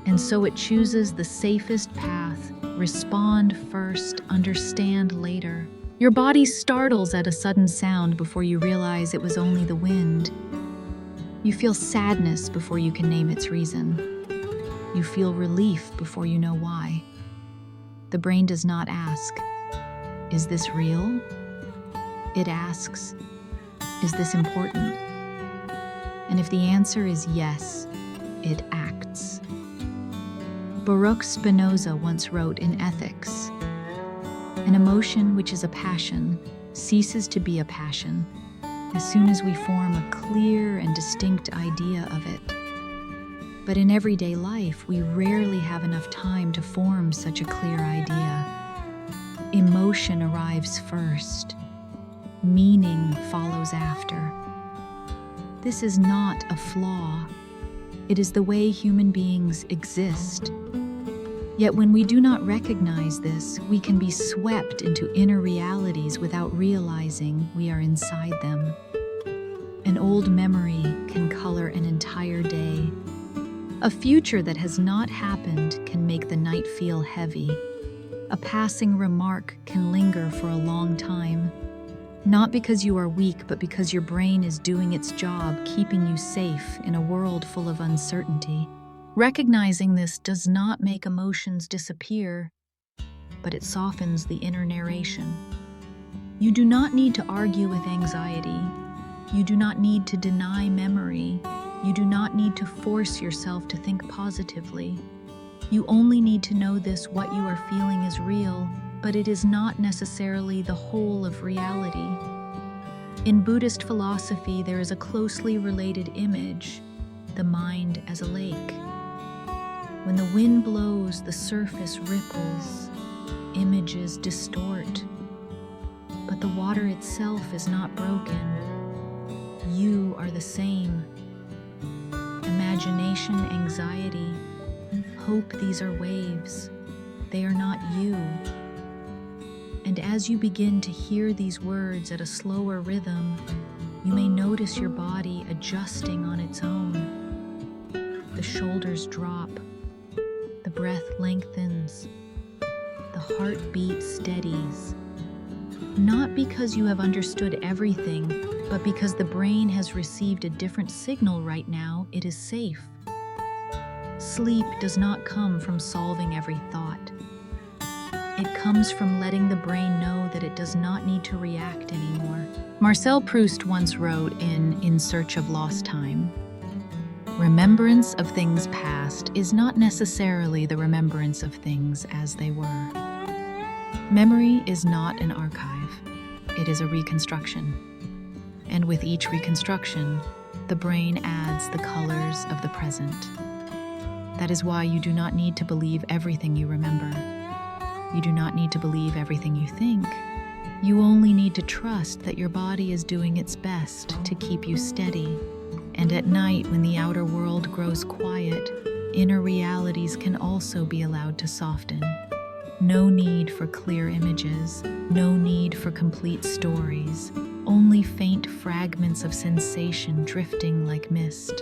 And so it chooses the safest path: respond first, understand later. Your body startles at a sudden sound before you realize it was only the wind. You feel sadness before you can name its reason. You feel relief before you know why. The brain does not ask, "Is this real?" It asks, "Is this important?" And if the answer is yes, it acts. Baruch Spinoza once wrote in Ethics, "An emotion which is a passion ceases to be a passion as soon as we form a clear and distinct idea of it." But in everyday life, we rarely have enough time to form such a clear idea. Emotion arrives first. Meaning follows after. This is not a flaw. It is the way human beings exist. Yet when we do not recognize this, we can be swept into inner realities without realizing we are inside them. An old memory can color an entire day. A future that has not happened can make the night feel heavy. A passing remark can linger for a long time. Not because you are weak, but because your brain is doing its job, keeping you safe in a world full of uncertainty. Recognizing this does not make emotions disappear, but it softens the inner narration. You do not need to argue with anxiety. You do not need to deny memory. You do not need to force yourself to think positively. You only need to know this: what you are feeling is real, but it is not necessarily the whole of reality. In Buddhist philosophy, there is a closely related image: the mind as a lake. When the wind blows, the surface ripples, images distort, but the water itself is not broken. You are the same. Imagination, anxiety, hope, these are waves. They are not you. And as you begin to hear these words at a slower rhythm, you may notice your body adjusting on its own. The shoulders drop. The breath lengthens. The heartbeat steadies. Not because you have understood everything, but because the brain has received a different signal right now. It is safe. Sleep does not come from solving every thought. It comes from letting the brain know that it does not need to react anymore. Marcel Proust once wrote in Search of Lost Time, "Remembrance of things past is not necessarily the remembrance of things as they were." Memory is not an archive. It is a reconstruction. And with each reconstruction, the brain adds the colors of the present. That is why you do not need to believe everything you remember. You do not need to believe everything you think. You only need to trust that your body is doing its best to keep you steady. And at night, when the outer world grows quiet, inner realities can also be allowed to soften. No need for clear images, no need for complete stories, only faint fragments of sensation drifting like mist.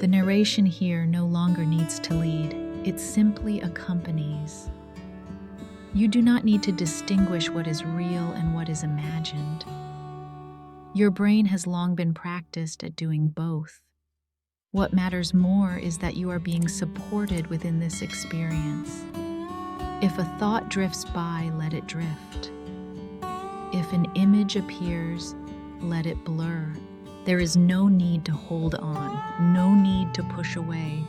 The narration here no longer needs to lead, it simply accompanies. You do not need to distinguish what is real and what is imagined. Your brain has long been practiced at doing both. What matters more is that you are being supported within this experience. If a thought drifts by, let it drift. If an image appears, let it blur. There is no need to hold on, no need to push away.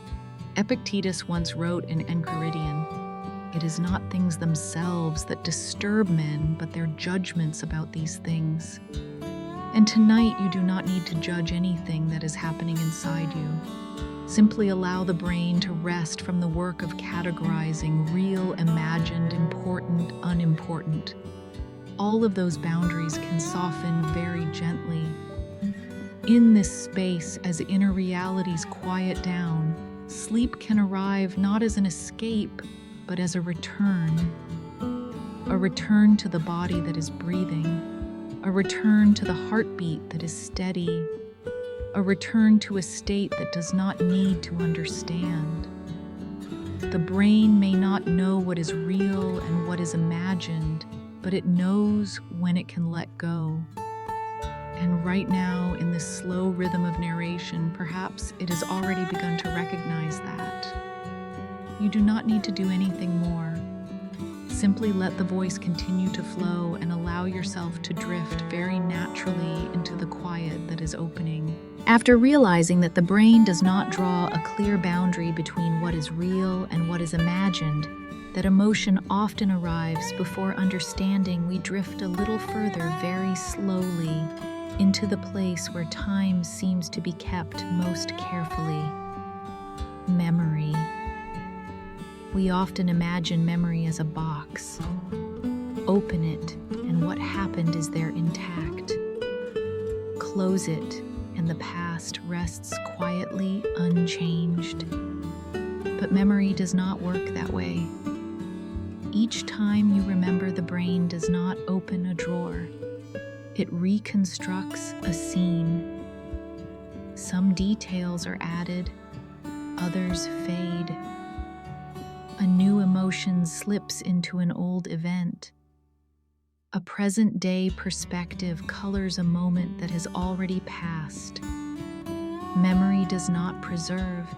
Epictetus once wrote in Enchiridion, "It is not things themselves that disturb men, but their judgments about these things." And tonight you do not need to judge anything that is happening inside you. Simply allow the brain to rest from the work of categorizing real, imagined, important, unimportant. All of those boundaries can soften very gently. In this space, as inner realities quiet down, sleep can arrive not as an escape, but as a return to the body that is breathing, a return to the heartbeat that is steady, a return to a state that does not need to understand. The brain may not know what is real and what is imagined, but it knows when it can let go. And right now, in this slow rhythm of narration, perhaps it has already begun to recognize that. You do not need to do anything more. Simply let the voice continue to flow and allow yourself to drift very naturally into the quiet that is opening. After realizing that the brain does not draw a clear boundary between what is real and what is imagined, that emotion often arrives before understanding, we drift a little further very slowly into the place where time seems to be kept most carefully. Memory. We often imagine memory as a box. Open it, and what happened is there intact. Close it, and the past rests quietly unchanged. But memory does not work that way. Each time you remember, the brain does not open a drawer. It reconstructs a scene. Some details are added, others fade. A new emotion slips into an old event. A present-day perspective colors a moment that has already passed. Memory does not preserve,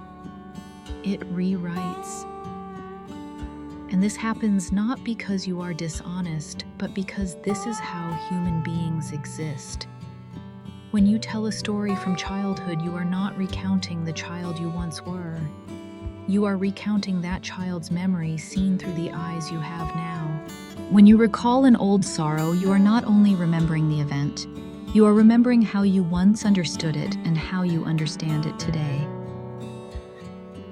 it rewrites. And this happens not because you are dishonest, but because this is how human beings exist. When you tell a story from childhood, you are not recounting the child you once were. You are recounting that child's memory seen through the eyes you have now. When you recall an old sorrow, you are not only remembering the event, you are remembering how you once understood it and how you understand it today.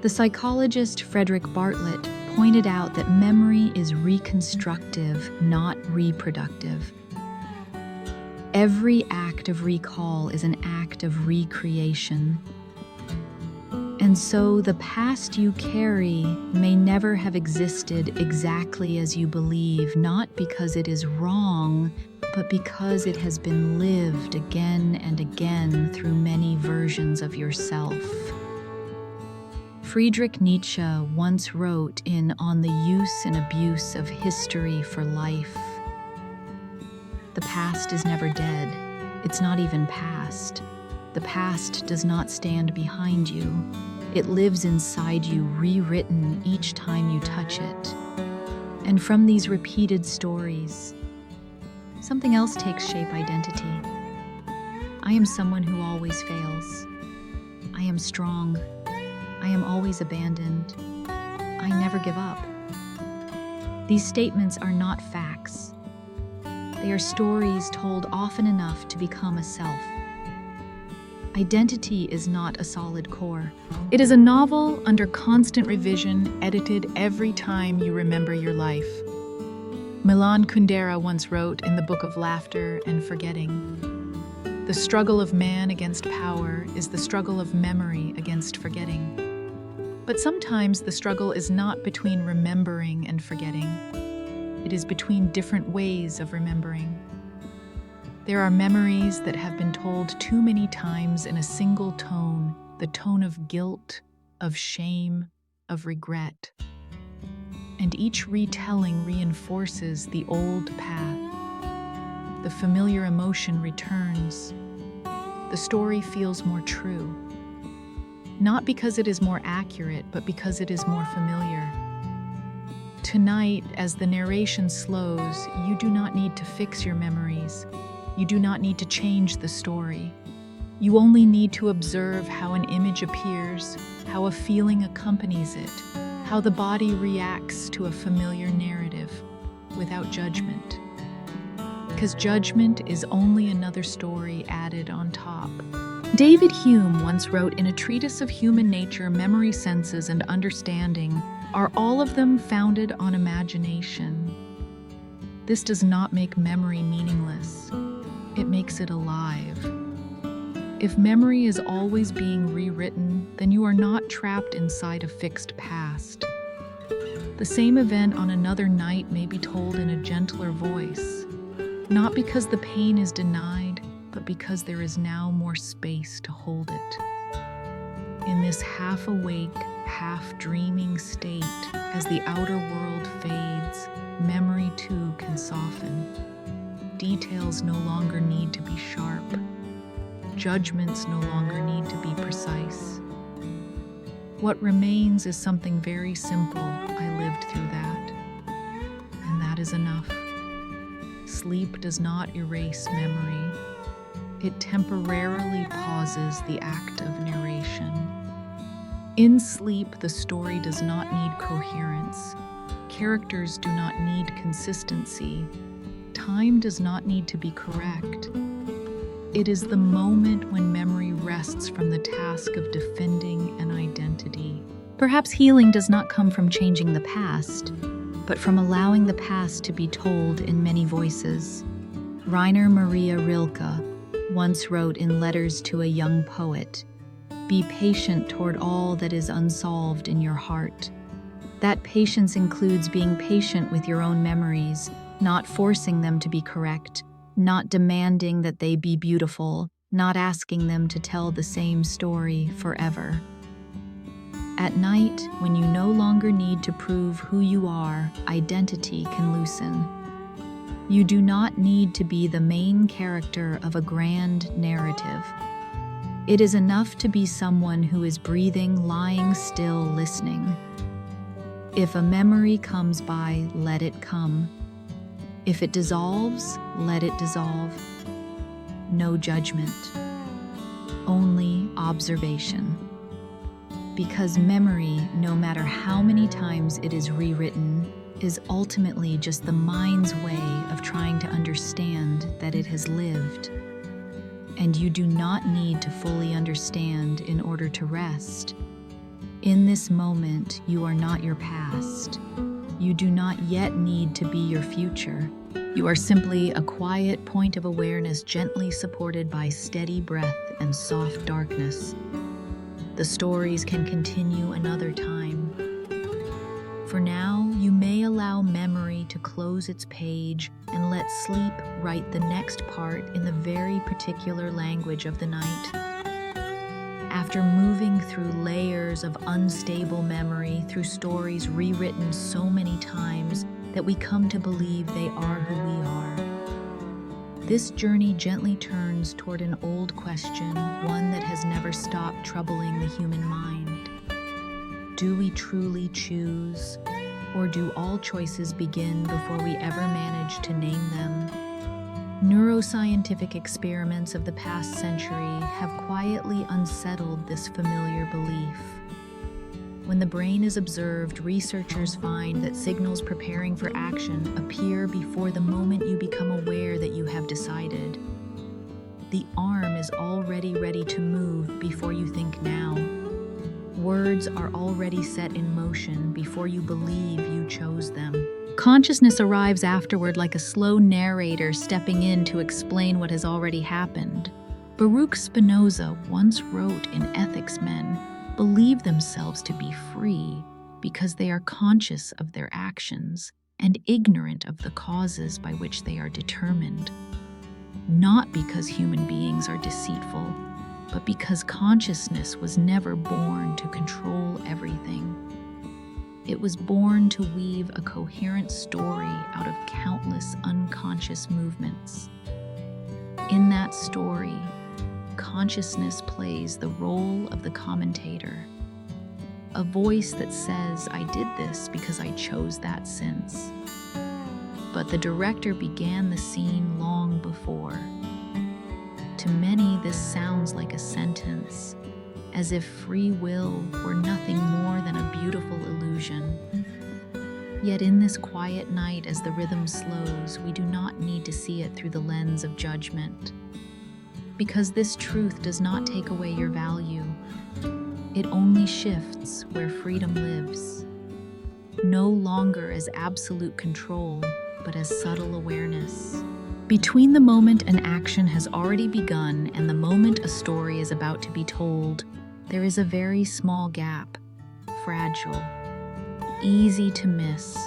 The psychologist Frederick Bartlett pointed out that memory is reconstructive, not reproductive. Every act of recall is an act of recreation. And so the past you carry may never have existed exactly as you believe, not because it is wrong, but because it has been lived again and again through many versions of yourself. Friedrich Nietzsche once wrote in On the Use and Abuse of History for Life, "The past is never dead. It's not even past. The past does not stand behind you. It lives inside you, rewritten each time you touch it." And from these repeated stories, something else takes shape: identity. I am someone who always fails. I am strong. I am always abandoned. I never give up. These statements are not facts. They are stories told often enough to become a self. Identity is not a solid core. It is a novel under constant revision, edited every time you remember your life. Milan Kundera once wrote in the Book of Laughter and Forgetting, "The struggle of man against power is the struggle of memory against forgetting." But sometimes the struggle is not between remembering and forgetting. It is between different ways of remembering. There are memories that have been told too many times in a single tone, the tone of guilt, of shame, of regret. And each retelling reinforces the old path. The familiar emotion returns. The story feels more true. Not because it is more accurate, but because it is more familiar. Tonight, as the narration slows, you do not need to fix your memories. You do not need to change the story. You only need to observe how an image appears, how a feeling accompanies it, how the body reacts to a familiar narrative, without judgment. Because judgment is only another story added on top. David Hume once wrote in a treatise of human nature, memory, senses, and understanding, are all of them founded on imagination. This does not make memory meaningless. It makes it alive. If memory is always being rewritten, then you are not trapped inside a fixed past. The same event on another night may be told in a gentler voice, not because the pain is denied, but because there is now more space to hold it. In this half-awake, half-dreaming state, as the outer world fades, memory too can soften. Details no longer need to be sharp. Judgments no longer need to be precise. What remains is something very simple. I lived through that. And that is enough. Sleep does not erase memory. It temporarily pauses the act of narration. In sleep, the story does not need coherence. Characters do not need consistency. Time does not need to be correct. It is the moment when memory rests from the task of defending an identity. Perhaps healing does not come from changing the past, but from allowing the past to be told in many voices. Rainer Maria Rilke once wrote in Letters to a Young Poet, "Be patient toward all that is unsolved in your heart." That patience includes being patient with your own memories, not forcing them to be correct, not demanding that they be beautiful, not asking them to tell the same story forever. At night, when you no longer need to prove who you are, identity can loosen. You do not need to be the main character of a grand narrative. It is enough to be someone who is breathing, lying still, listening. If a memory comes by, let it come. If it dissolves, let it dissolve. No judgment, only observation. Because memory, no matter how many times it is rewritten, is ultimately just the mind's way of trying to understand that it has lived. And you do not need to fully understand in order to rest. In this moment, you are not your past. You do not yet need to be your future. You are simply a quiet point of awareness gently supported by steady breath and soft darkness. The stories can continue another time. For now, you may allow memory to close its page and let sleep write the next part in the very particular language of the night. After moving through layers of unstable memory, through stories rewritten so many times that we come to believe they are who we are, this journey gently turns toward an old question, one that has never stopped troubling the human mind. Do we truly choose, or do all choices begin before we ever manage to name them? Neuroscientific experiments of the past century have quietly unsettled this familiar belief. When the brain is observed, researchers find that signals preparing for action appear before the moment you become aware that you have decided. The arm is already ready to move before you think now. Words are already set in motion before you believe you chose them. Consciousness arrives afterward like a slow narrator stepping in to explain what has already happened. Baruch Spinoza once wrote in Ethics, men believe themselves to be free because they are conscious of their actions and ignorant of the causes by which they are determined. Not because human beings are deceitful, but because consciousness was never born to control everything. It was born to weave a coherent story out of countless unconscious movements. In that story, consciousness plays the role of the commentator, a voice that says, "I did this because I chose that since." But the director began the scene long before. To many, this sounds like a sentence, as if free will were nothing more than a beautiful illusion. Yet in this quiet night, as the rhythm slows, we do not need to see it through the lens of judgment. Because this truth does not take away your value. It only shifts where freedom lives. No longer as absolute control, but as subtle awareness. Between the moment an action has already begun and the moment a story is about to be told, there is a very small gap, fragile, easy to miss.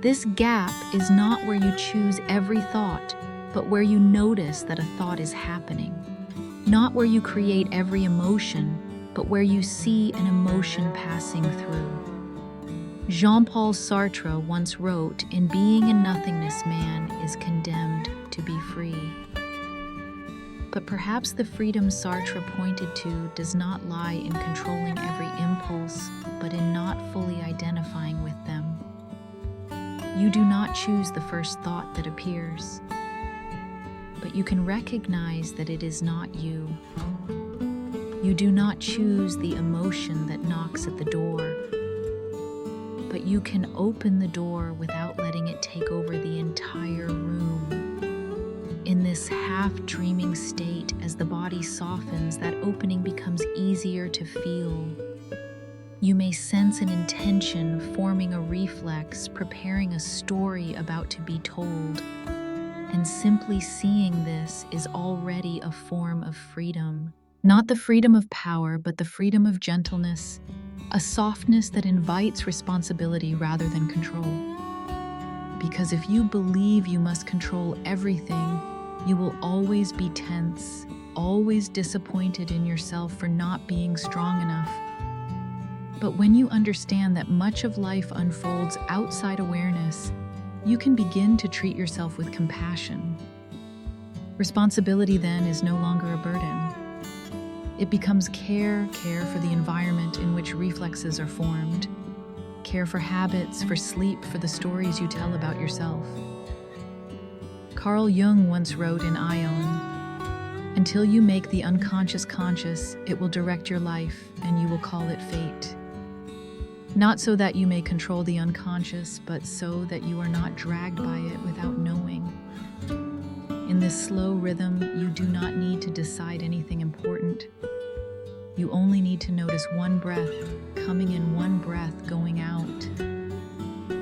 This gap is not where you choose every thought, but where you notice that a thought is happening. Not where you create every emotion, but where you see an emotion passing through. Jean-Paul Sartre once wrote, "In being and nothingness, man is condemned to be free." But perhaps the freedom Sartre pointed to does not lie in controlling every impulse, but in not fully identifying with them. You do not choose the first thought that appears, but you can recognize that it is not you. You do not choose the emotion that knocks at the door, but you can open the door without letting it take over the entire room. In this half-dreaming state, as the body softens, that opening becomes easier to feel. You may sense an intention forming a reflex, preparing a story about to be told. And simply seeing this is already a form of freedom. Not the freedom of power, but the freedom of gentleness, a softness that invites responsibility rather than control. Because if you believe you must control everything, you will always be tense, always disappointed in yourself for not being strong enough. But when you understand that much of life unfolds outside awareness, you can begin to treat yourself with compassion. Responsibility then is no longer a burden. It becomes care for the environment in which reflexes are formed, care for habits, for sleep, for the stories you tell about yourself. Carl Jung once wrote in Ion, "Until you make the unconscious conscious, it will direct your life, and you will call it fate." Not so that you may control the unconscious, but so that you are not dragged by it without knowing. In this slow rhythm, you do not need to decide anything important. You only need to notice one breath coming in, one breath going out.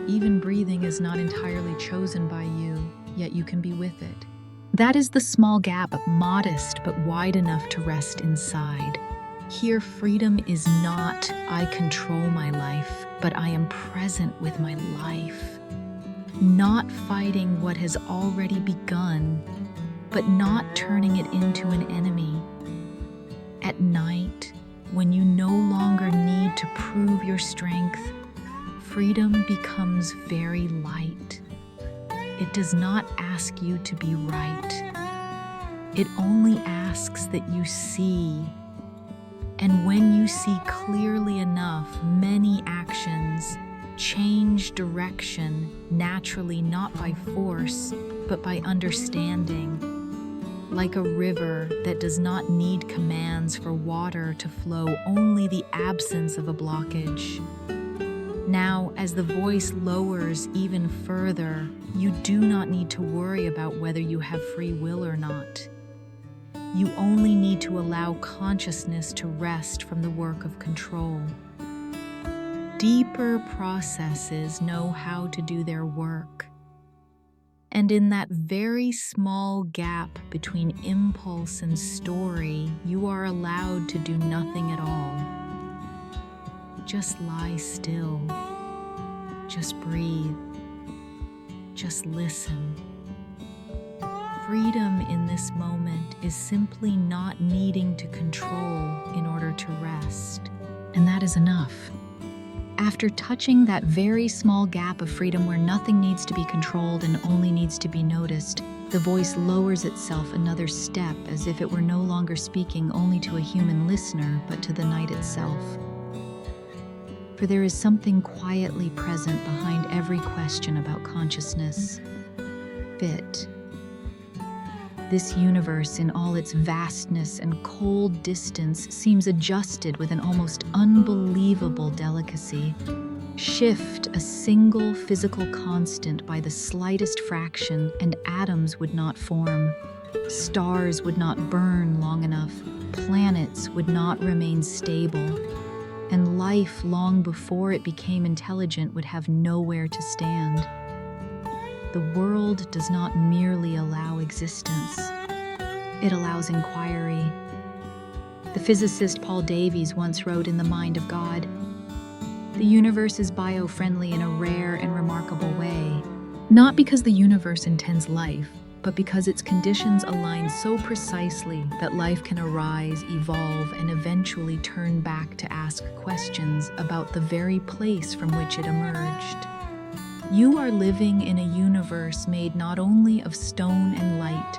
Even breathing is not entirely chosen by you, yet you can be with it. That is the small gap, modest but wide enough to rest inside. Here, freedom is not, "I control my life," but "I am present with my life." Not fighting what has already begun, but not turning it into an enemy. At night, when you no longer need to prove your strength, freedom becomes very light. It does not ask you to be right. It only asks that you see. And when you see clearly enough, many actions change direction naturally, not by force, but by understanding. Like a river that does not need commands for water to flow, only the absence of a blockage. Now, as the voice lowers even further, you do not need to worry about whether you have free will or not. You only need to allow consciousness to rest from the work of control. Deeper processes know how to do their work. And in that very small gap between impulse and story, you are allowed to do nothing at all. Just lie still. Just breathe. Just listen. Freedom in this moment is simply not needing to control in order to rest. And that is enough. After touching that very small gap of freedom where nothing needs to be controlled and only needs to be noticed, the voice lowers itself another step as if it were no longer speaking only to a human listener, but to the night itself. For there is something quietly present behind every question about consciousness. Fit. This universe, in all its vastness and cold distance, seems adjusted with an almost unbelievable delicacy. Shift a single physical constant by the slightest fraction, and atoms would not form. Stars would not burn long enough. Planets would not remain stable. And life, long before it became intelligent, would have nowhere to stand. The world does not merely allow existence, it allows inquiry. The physicist Paul Davies once wrote in The Mind of God, "The universe is bio-friendly in a rare and remarkable way, not because the universe intends life, but because its conditions align so precisely that life can arise, evolve, and eventually turn back to ask questions about the very place from which it emerged." You are living in a universe made not only of stone and light,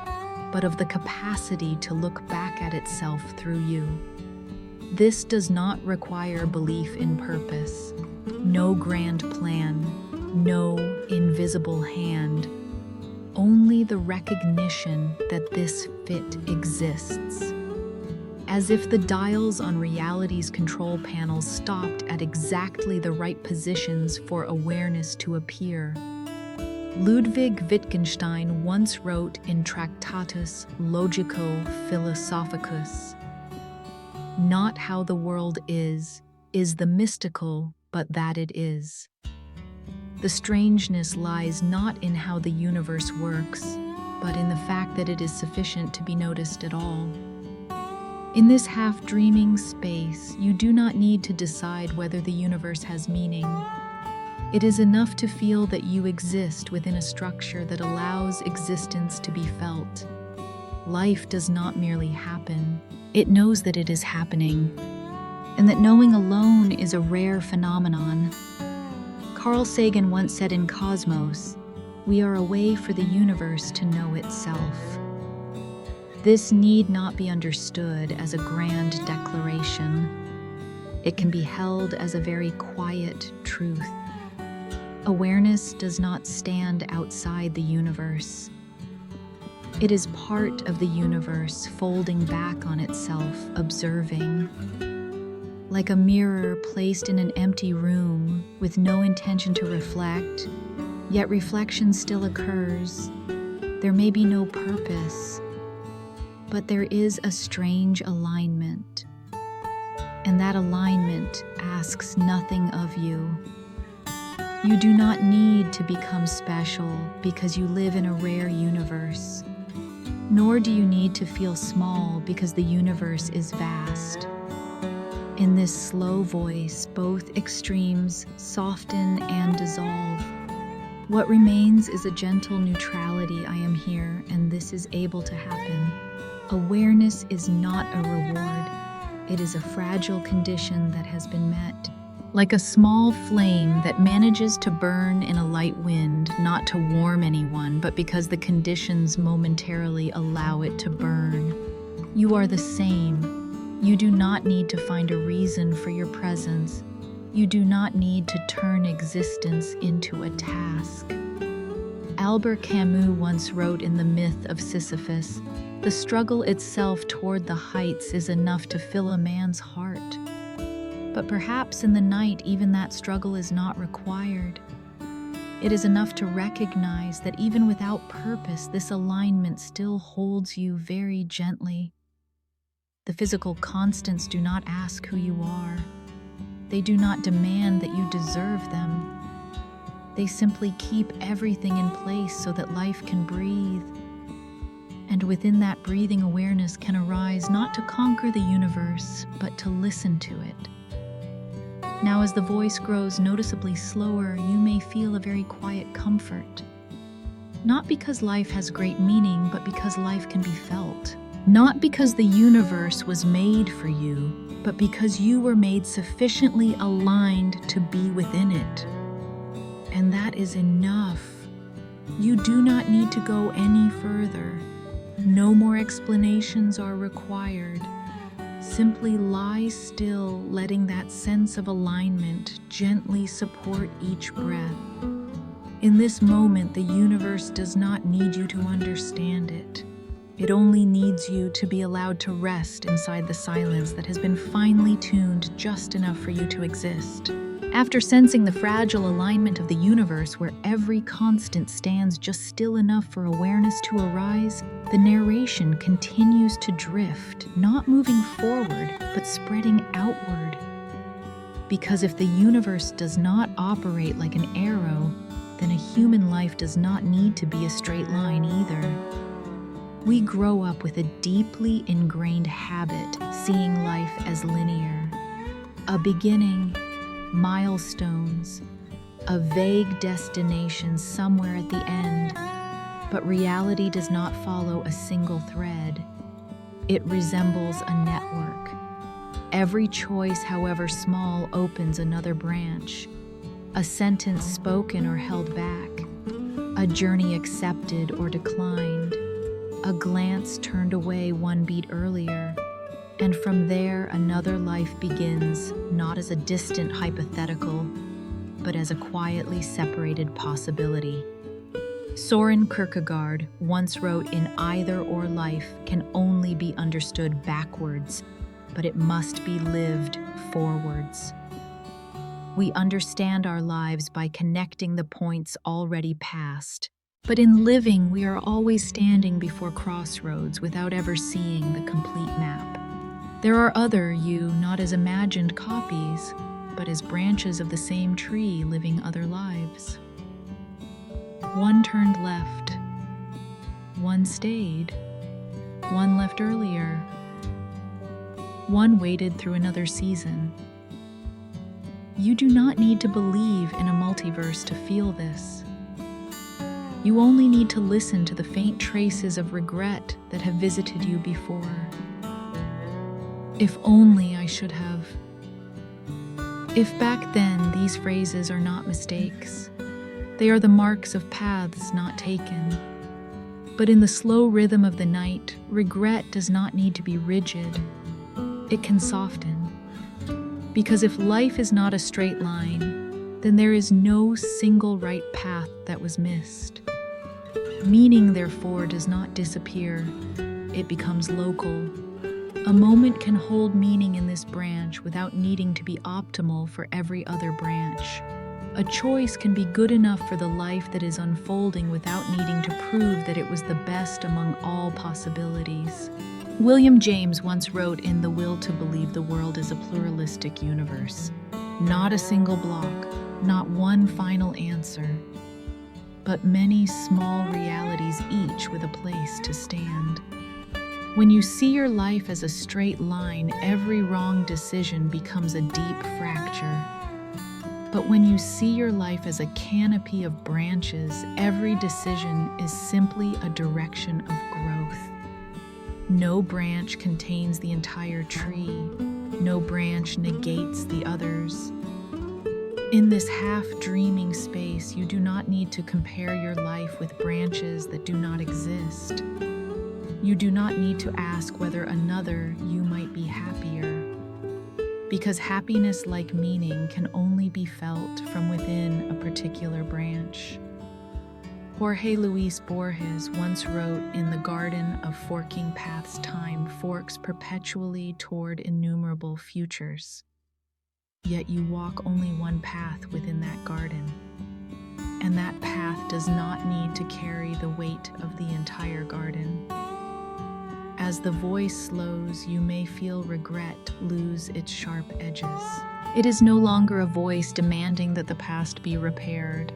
but of the capacity to look back at itself through you. This does not require belief in purpose, no grand plan, no invisible hand, only the recognition that this fit exists. As if the dials on reality's control panels stopped at exactly the right positions for awareness to appear. Ludwig Wittgenstein once wrote in Tractatus Logico-Philosophicus, "Not how the world is the mystical, but that it is." The strangeness lies not in how the universe works, but in the fact that it is sufficient to be noticed at all. In this half-dreaming space, you do not need to decide whether the universe has meaning. It is enough to feel that you exist within a structure that allows existence to be felt. Life does not merely happen. It knows that it is happening, and that knowing alone is a rare phenomenon. Carl Sagan once said in Cosmos, "We are a way for the universe to know itself." This need not be understood as a grand declaration. It can be held as a very quiet truth. Awareness does not stand outside the universe. It is part of the universe, folding back on itself, observing. Like a mirror placed in an empty room with no intention to reflect, yet reflection still occurs. There may be no purpose, but there is a strange alignment. And that alignment asks nothing of you. You do not need to become special because you live in a rare universe. Nor do you need to feel small because the universe is vast. In this slow voice, both extremes soften and dissolve. What remains is a gentle neutrality. I am here, and this is able to happen. Awareness is not a reward. It is a fragile condition that has been met. Like a small flame that manages to burn in a light wind, not to warm anyone, but because the conditions momentarily allow it to burn. You are the same. You do not need to find a reason for your presence. You do not need to turn existence into a task. Albert Camus once wrote in The Myth of Sisyphus, "The struggle itself toward the heights is enough to fill a man's heart." But perhaps in the night, even that struggle is not required. It is enough to recognize that even without purpose, this alignment still holds you very gently. The physical constants do not ask who you are. They do not demand that you deserve them. They simply keep everything in place so that life can breathe. And within that breathing, awareness can arise not to conquer the universe, but to listen to it. Now, as the voice grows noticeably slower, you may feel a very quiet comfort. Not because life has great meaning, but because life can be felt. Not because the universe was made for you, but because you were made sufficiently aligned to be within it. And that is enough. You do not need to go any further. No more explanations are required. Simply lie still, letting that sense of alignment gently support each breath. In this moment, the universe does not need you to understand it. It only needs you to be allowed to rest inside the silence that has been finely tuned just enough for you to exist. After sensing the fragile alignment of the universe where every constant stands just still enough for awareness to arise, the narration continues to drift, not moving forward, but spreading outward. Because if the universe does not operate like an arrow, then a human life does not need to be a straight line either. We grow up with a deeply ingrained habit seeing life as linear. A beginning, milestones, a vague destination somewhere at the end, but reality does not follow a single thread. It resembles a network. Every choice, however small, opens another branch. A sentence spoken or held back, a journey accepted or declined, a glance turned away one beat earlier, and from there another life begins, not as a distant hypothetical, but as a quietly separated possibility. Soren Kierkegaard once wrote, "In either or life can only be understood backwards, but it must be lived forwards." We understand our lives by connecting the points already passed. But in living, we are always standing before crossroads without ever seeing the complete map. There are other you, not as imagined copies, but as branches of the same tree living other lives. One turned left, one stayed, one left earlier, one waited through another season. You do not need to believe in a multiverse to feel this. You only need to listen to the faint traces of regret that have visited you before. If only I should have. If back then, these phrases are not mistakes. They are the marks of paths not taken. But in the slow rhythm of the night, regret does not need to be rigid. It can soften. Because if life is not a straight line, then there is no single right path that was missed. Meaning, therefore, does not disappear. It becomes local. A moment can hold meaning in this branch without needing to be optimal for every other branch. A choice can be good enough for the life that is unfolding without needing to prove that it was the best among all possibilities. William James once wrote in The Will to Believe the World is a Pluralistic Universe. Not a single block, not one final answer, but many small realities, each with a place to stand. When you see your life as a straight line, every wrong decision becomes a deep fracture. But when you see your life as a canopy of branches, every decision is simply a direction of growth. No branch contains the entire tree. No branch negates the others. In this half-dreaming space, you do not need to compare your life with branches that do not exist. You do not need to ask whether another you might be happier. Because happiness, like meaning, can only be felt from within a particular branch. Jorge Luis Borges once wrote, "In the garden of forking paths, time forks perpetually toward innumerable futures. Yet you walk only one path within that garden, and that path does not need to carry the weight of the entire garden." as the voice slows, you may feel regret lose its sharp edges. It is no longer a voice demanding that the past be repaired.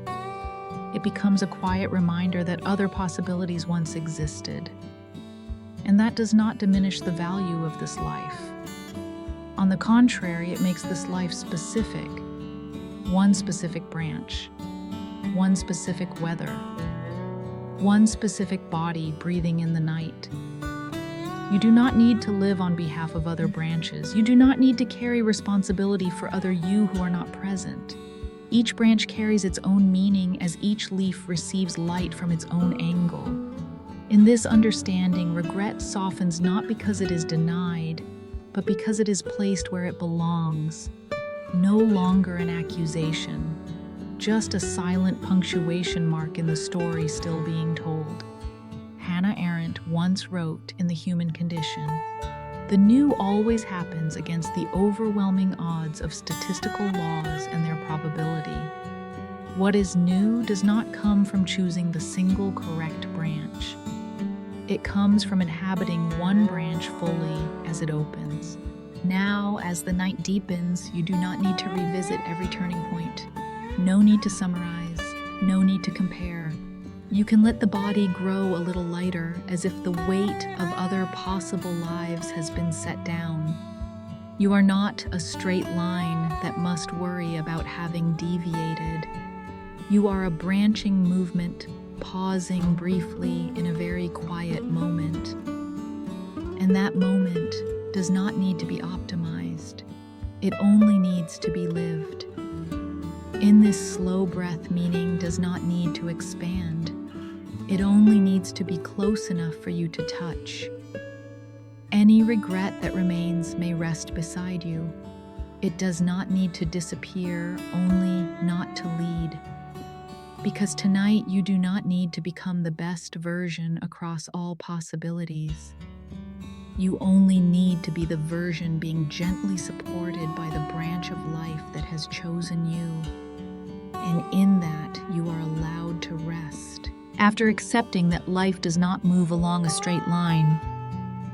It becomes a quiet reminder that other possibilities once existed. And that does not diminish the value of this life. On the contrary, it makes this life specific. One specific branch, one specific weather, one specific body breathing in the night. You do not need to live on behalf of other branches. You do not need to carry responsibility for other you who are not present. Each branch carries its own meaning as each leaf receives light from its own angle. In this understanding, regret softens not because it is denied, but because it is placed where it belongs. No longer an accusation, just a silent punctuation mark in the story still being told. Hannah Arendt once wrote in The Human Condition, "The new always happens against the overwhelming odds of statistical laws and their probability. What is new does not come from choosing the single correct branch. It comes from inhabiting one branch fully as it opens. Now, as the night deepens, you do not need to revisit every turning point. No need to summarize, no need to compare. You can let the body grow a little lighter, as if the weight of other possible lives has been set down. You are not a straight line that must worry about having deviated. You are a branching movement, pausing briefly in a very quiet moment. And that moment does not need to be optimized. It only needs to be lived. In this slow breath, meaning does not need to expand. It only needs to be close enough for you to touch. Any regret that remains may rest beside you. It does not need to disappear, only not to lead. Because tonight you do not need to become the best version across all possibilities. You only need to be the version being gently supported by the branch of life that has chosen you. And in that, you are allowed to rest. After accepting that life does not move along a straight line,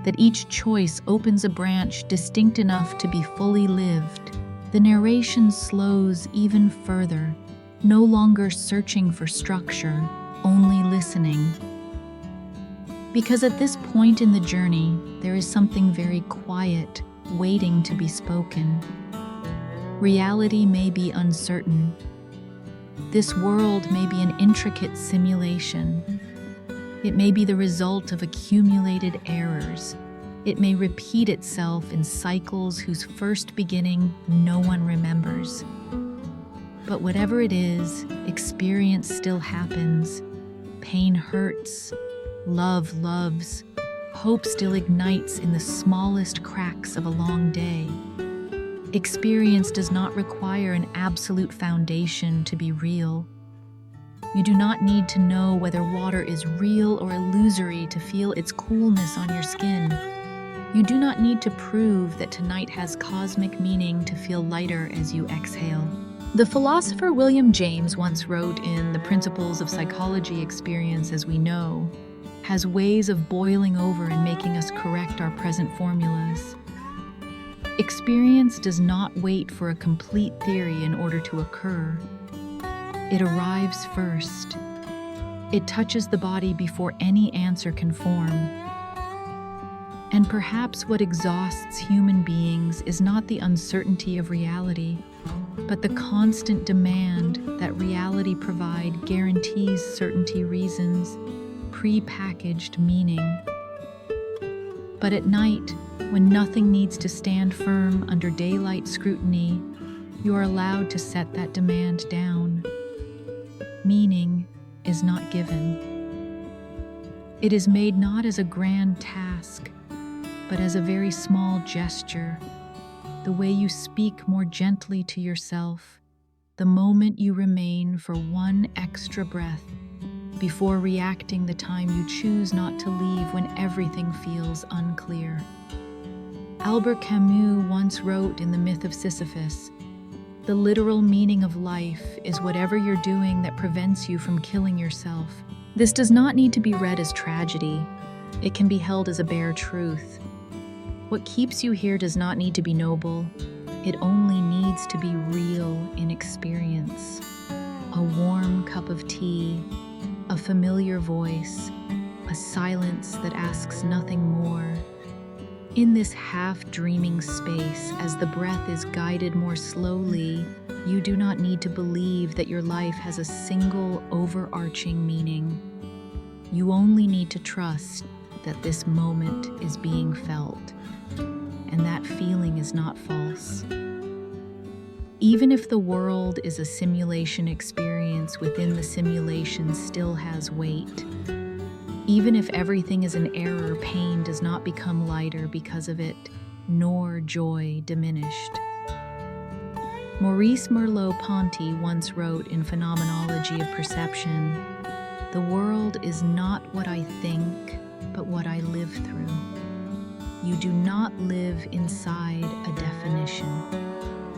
that each choice opens a branch distinct enough to be fully lived, the narration slows even further, no longer searching for structure, only listening. Because at this point in the journey, there is something very quiet, waiting to be spoken. Reality may be uncertain. This world may be an intricate simulation. It may be the result of accumulated errors. It may repeat itself in cycles whose first beginning no one remembers. But whatever it is, experience still happens. Pain hurts. Love loves. Hope still ignites in the smallest cracks of a long day. Experience does not require an absolute foundation to be real. You do not need to know whether water is real or illusory to feel its coolness on your skin. You do not need to prove that tonight has cosmic meaning to feel lighter as you exhale. The philosopher William James once wrote in The Principles of Psychology, experience, as we know, has ways of boiling over and making us correct our present formulas. Experience does not wait for a complete theory in order to occur. It arrives first. It touches the body before any answer can form. And perhaps what exhausts human beings is not the uncertainty of reality, but the constant demand that reality provide guarantees certainty, reasons, pre-packaged meaning. But at night, when nothing needs to stand firm under daylight scrutiny, you are allowed to set that demand down. Meaning is not given. It is made not as a grand task, but as a very small gesture, the way you speak more gently to yourself, the moment you remain for one extra breath before reacting, the time you choose not to leave when everything feels unclear. Albert Camus once wrote in The Myth of Sisyphus, "The literal meaning of life is whatever you're doing that prevents you from killing yourself." This does not need to be read as tragedy. It can be held as a bare truth. What keeps you here does not need to be noble. It only needs to be real in experience. A warm cup of tea, a familiar voice, a silence that asks nothing more. In this half-dreaming space, as the breath is guided more slowly, you do not need to believe that your life has a single overarching meaning. You only need to trust that this moment is being felt, and that feeling is not false. Even if the world is a simulation experience within the simulation still has weight. Even if everything is an error, pain does not become lighter because of it, nor joy diminished. Maurice Merleau-Ponty once wrote in Phenomenology of Perception, "The world is not what I think, but what I live through." You do not live inside a definition.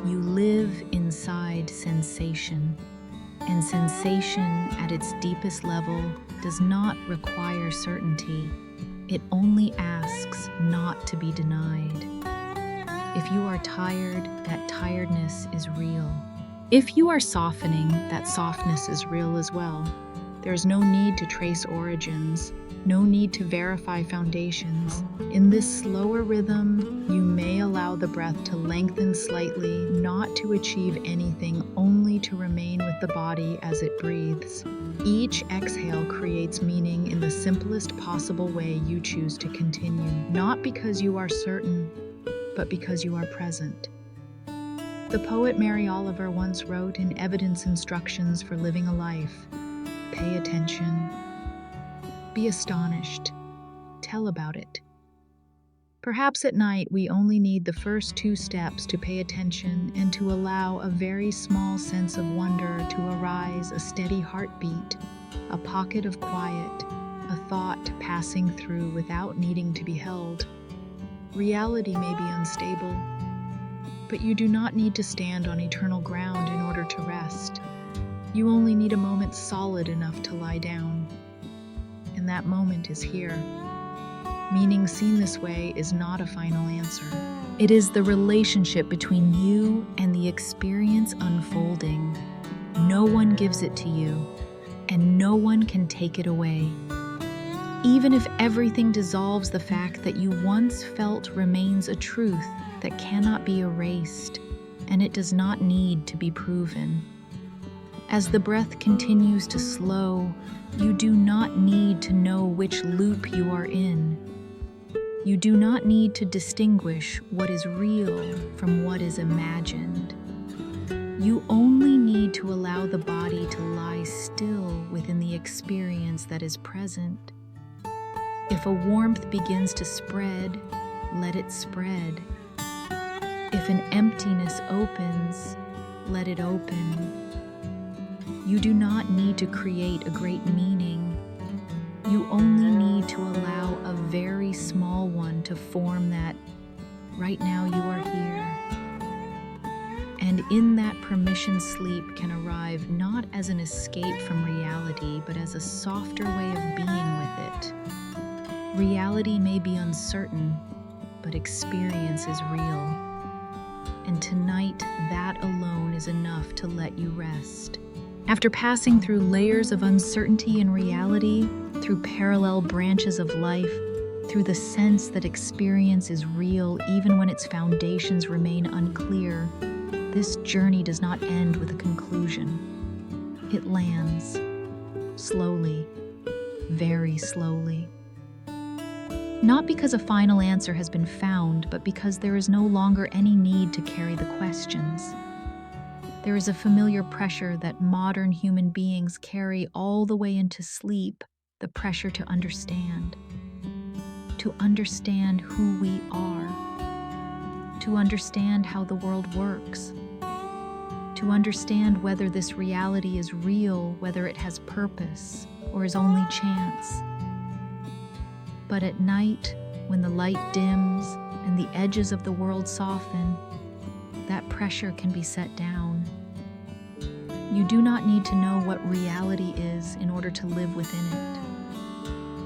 You live inside sensation. And sensation at its deepest level does not require certainty. It only asks not to be denied. If you are tired, that tiredness is real. If you are softening, that softness is real as well. There is no need to trace origins, no need to verify foundations. In this slower rhythm, you may allow the breath to lengthen slightly, not to achieve anything, only to remain with the body as it breathes. Each exhale creates meaning in the simplest possible way you choose to continue, not because you are certain, but because you are present. The poet Mary Oliver once wrote in Evidence Instructions for Living a Life, "Pay attention. Be astonished. Tell about it." Perhaps at night we only need the first 2 steps to pay attention and to allow a very small sense of wonder to arise, a steady heartbeat, a pocket of quiet, a thought passing through without needing to be held. Reality may be unstable, but you do not need to stand on eternal ground in order to rest. You only need a moment solid enough to lie down. And that moment is here. Meaning seen this way is not a final answer. It is the relationship between you and the experience unfolding. No one gives it to you, and no one can take it away. Even if everything dissolves, the fact that you once felt remains a truth that cannot be erased, and it does not need to be proven. As the breath continues to slow, you do not need to know which loop you are in. You do not need to distinguish what is real from what is imagined. You only need to allow the body to lie still within the experience that is present. If a warmth begins to spread, let it spread. If an emptiness opens, let it open. You do not need to create a great meaning. You only need to allow a very small one to form that right now you are here. And in that permission, sleep can arrive not as an escape from reality, but as a softer way of being with it. Reality may be uncertain, but experience is real. And tonight, that alone is enough to let you rest. After passing through layers of uncertainty in reality, through parallel branches of life, through the sense that experience is real even when its foundations remain unclear, this journey does not end with a conclusion. It lands, slowly, very slowly. Not because a final answer has been found, but because there is no longer any need to carry the questions. There is a familiar pressure that modern human beings carry all the way into sleep, the pressure to understand who we are, to understand how the world works, to understand whether this reality is real, whether it has purpose, or is only chance. But at night, when the light dims and the edges of the world soften, that pressure can be set down. You do not need to know what reality is in order to live within it.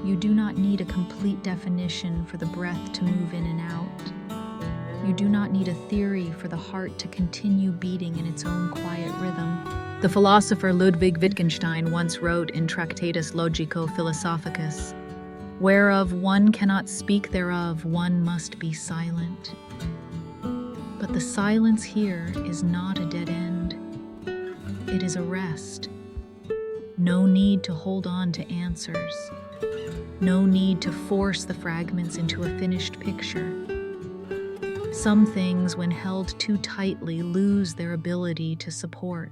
You do not need a complete definition for the breath to move in and out. You do not need a theory for the heart to continue beating in its own quiet rhythm. The philosopher Ludwig Wittgenstein once wrote in Tractatus Logico-Philosophicus, "Whereof one cannot speak, thereof one must be silent." But the silence here is not a dead end. It is a rest. No need to hold on to answers. No need to force the fragments into a finished picture. Some things, when held too tightly, lose their ability to support.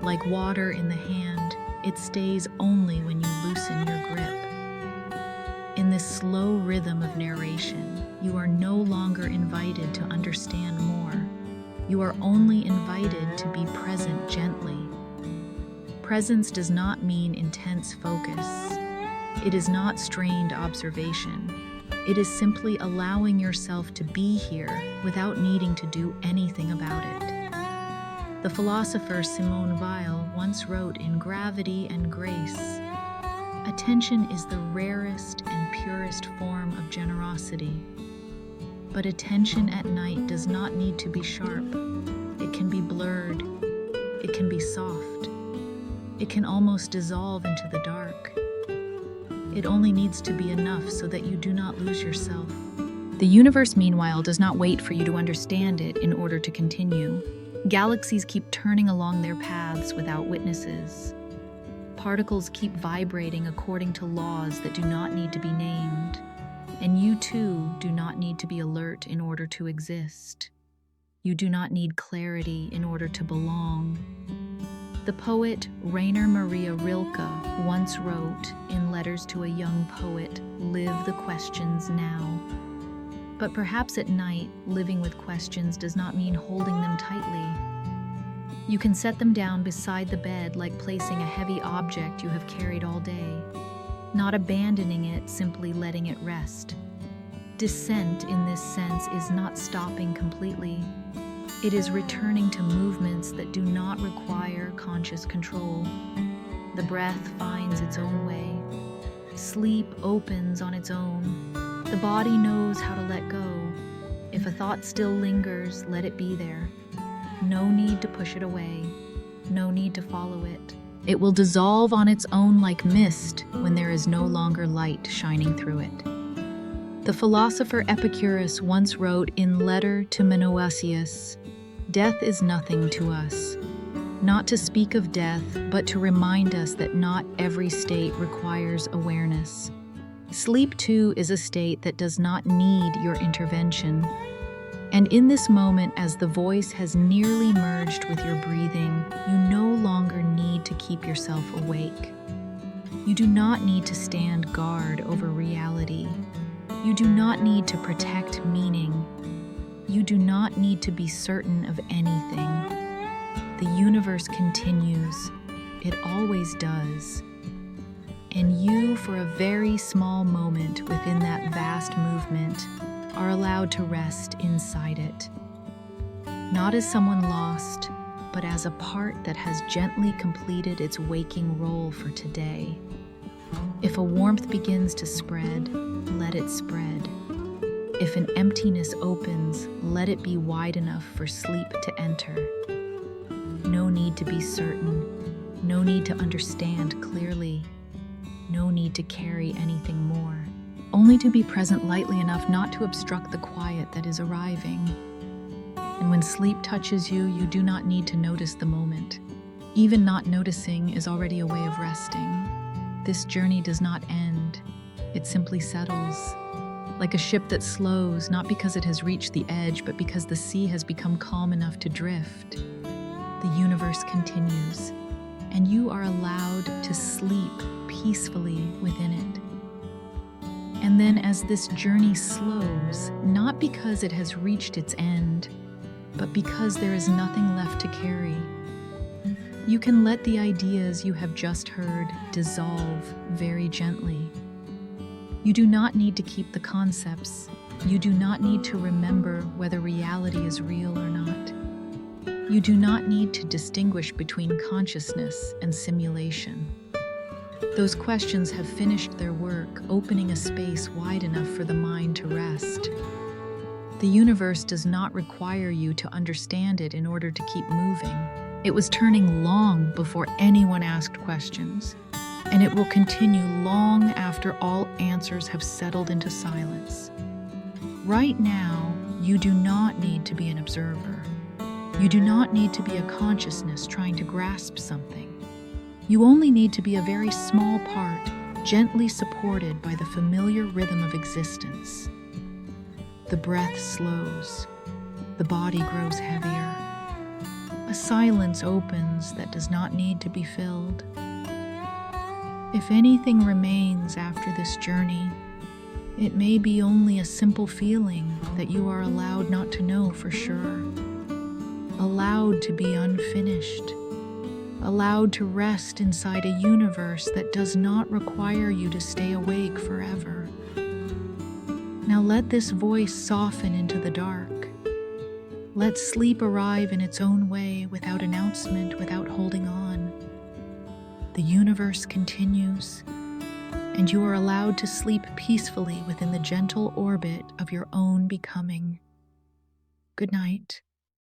Like water in the hand, it stays only when you loosen your grip. In this slow rhythm of narration, you are no longer invited to understand more. You are only invited to be present gently. Presence does not mean intense focus. It is not strained observation. It is simply allowing yourself to be here without needing to do anything about it. The philosopher Simone Weil once wrote in Gravity and Grace, "Attention is the rarest and purest form of generosity. But attention at night does not need to be sharp. It can be blurred. It can be soft. It can almost dissolve into the dark. It only needs to be enough so that you do not lose yourself." The universe, meanwhile, does not wait for you to understand it in order to continue. Galaxies keep turning along their paths without witnesses. Particles keep vibrating according to laws that do not need to be named. And you too do not need to be alert in order to exist. You do not need clarity in order to belong. The poet Rainer Maria Rilke once wrote in Letters to a Young Poet, "Live the questions now." But perhaps at night, living with questions does not mean holding them tightly. You can set them down beside the bed like placing a heavy object you have carried all day, not abandoning it, simply letting it rest. Descent in this sense is not stopping completely. It is returning to movements that do not require conscious control. The breath finds its own way. Sleep opens on its own. The body knows how to let go. If a thought still lingers, let it be there. No need to push it away. No need to follow it. It will dissolve on its own like mist when there is no longer light shining through it. The philosopher Epicurus once wrote in Letter to Menœcius, "Death is nothing to us. Not to speak of death, but to remind us that not every state requires awareness. Sleep, too, is a state that does not need your intervention. And in this moment, as the voice has nearly merged with your breathing, you no longer need to keep yourself awake. You do not need to stand guard over reality. You do not need to protect meaning. You do not need to be certain of anything. The universe continues. It always does. And you, for a very small moment within that vast movement, are allowed to rest inside it. Not as someone lost, but as a part that has gently completed its waking role for today. If a warmth begins to spread, let it spread. If an emptiness opens, let it be wide enough for sleep to enter. No need to be certain. No need to understand clearly. No need to carry anything more. Only to be present lightly enough not to obstruct the quiet that is arriving. And when sleep touches you, you do not need to notice the moment. Even not noticing is already a way of resting. This journey does not end. It simply settles. Like a ship that slows, not because it has reached the edge, but because the sea has become calm enough to drift. The universe continues, and you are allowed to sleep peacefully within it. And then as this journey slows, not because it has reached its end, but because there is nothing left to carry, you can let the ideas you have just heard dissolve very gently. You do not need to keep the concepts. You do not need to remember whether reality is real or not. You do not need to distinguish between consciousness and simulation. Those questions have finished their work, opening a space wide enough for the mind to rest. The universe does not require you to understand it in order to keep moving. It was turning long before anyone asked questions, and it will continue long after all answers have settled into silence. Right now, you do not need to be an observer. You do not need to be a consciousness trying to grasp something. You only need to be a very small part, gently supported by the familiar rhythm of existence. The breath slows. The body grows heavier. A silence opens that does not need to be filled. If anything remains after this journey, it may be only a simple feeling that you are allowed not to know for sure, allowed to be unfinished, allowed to rest inside a universe that does not require you to stay awake forever. Now let this voice soften into the dark. Let sleep arrive in its own way, without announcement, without holding on. The universe continues, and you are allowed to sleep peacefully within the gentle orbit of your own becoming. Good night.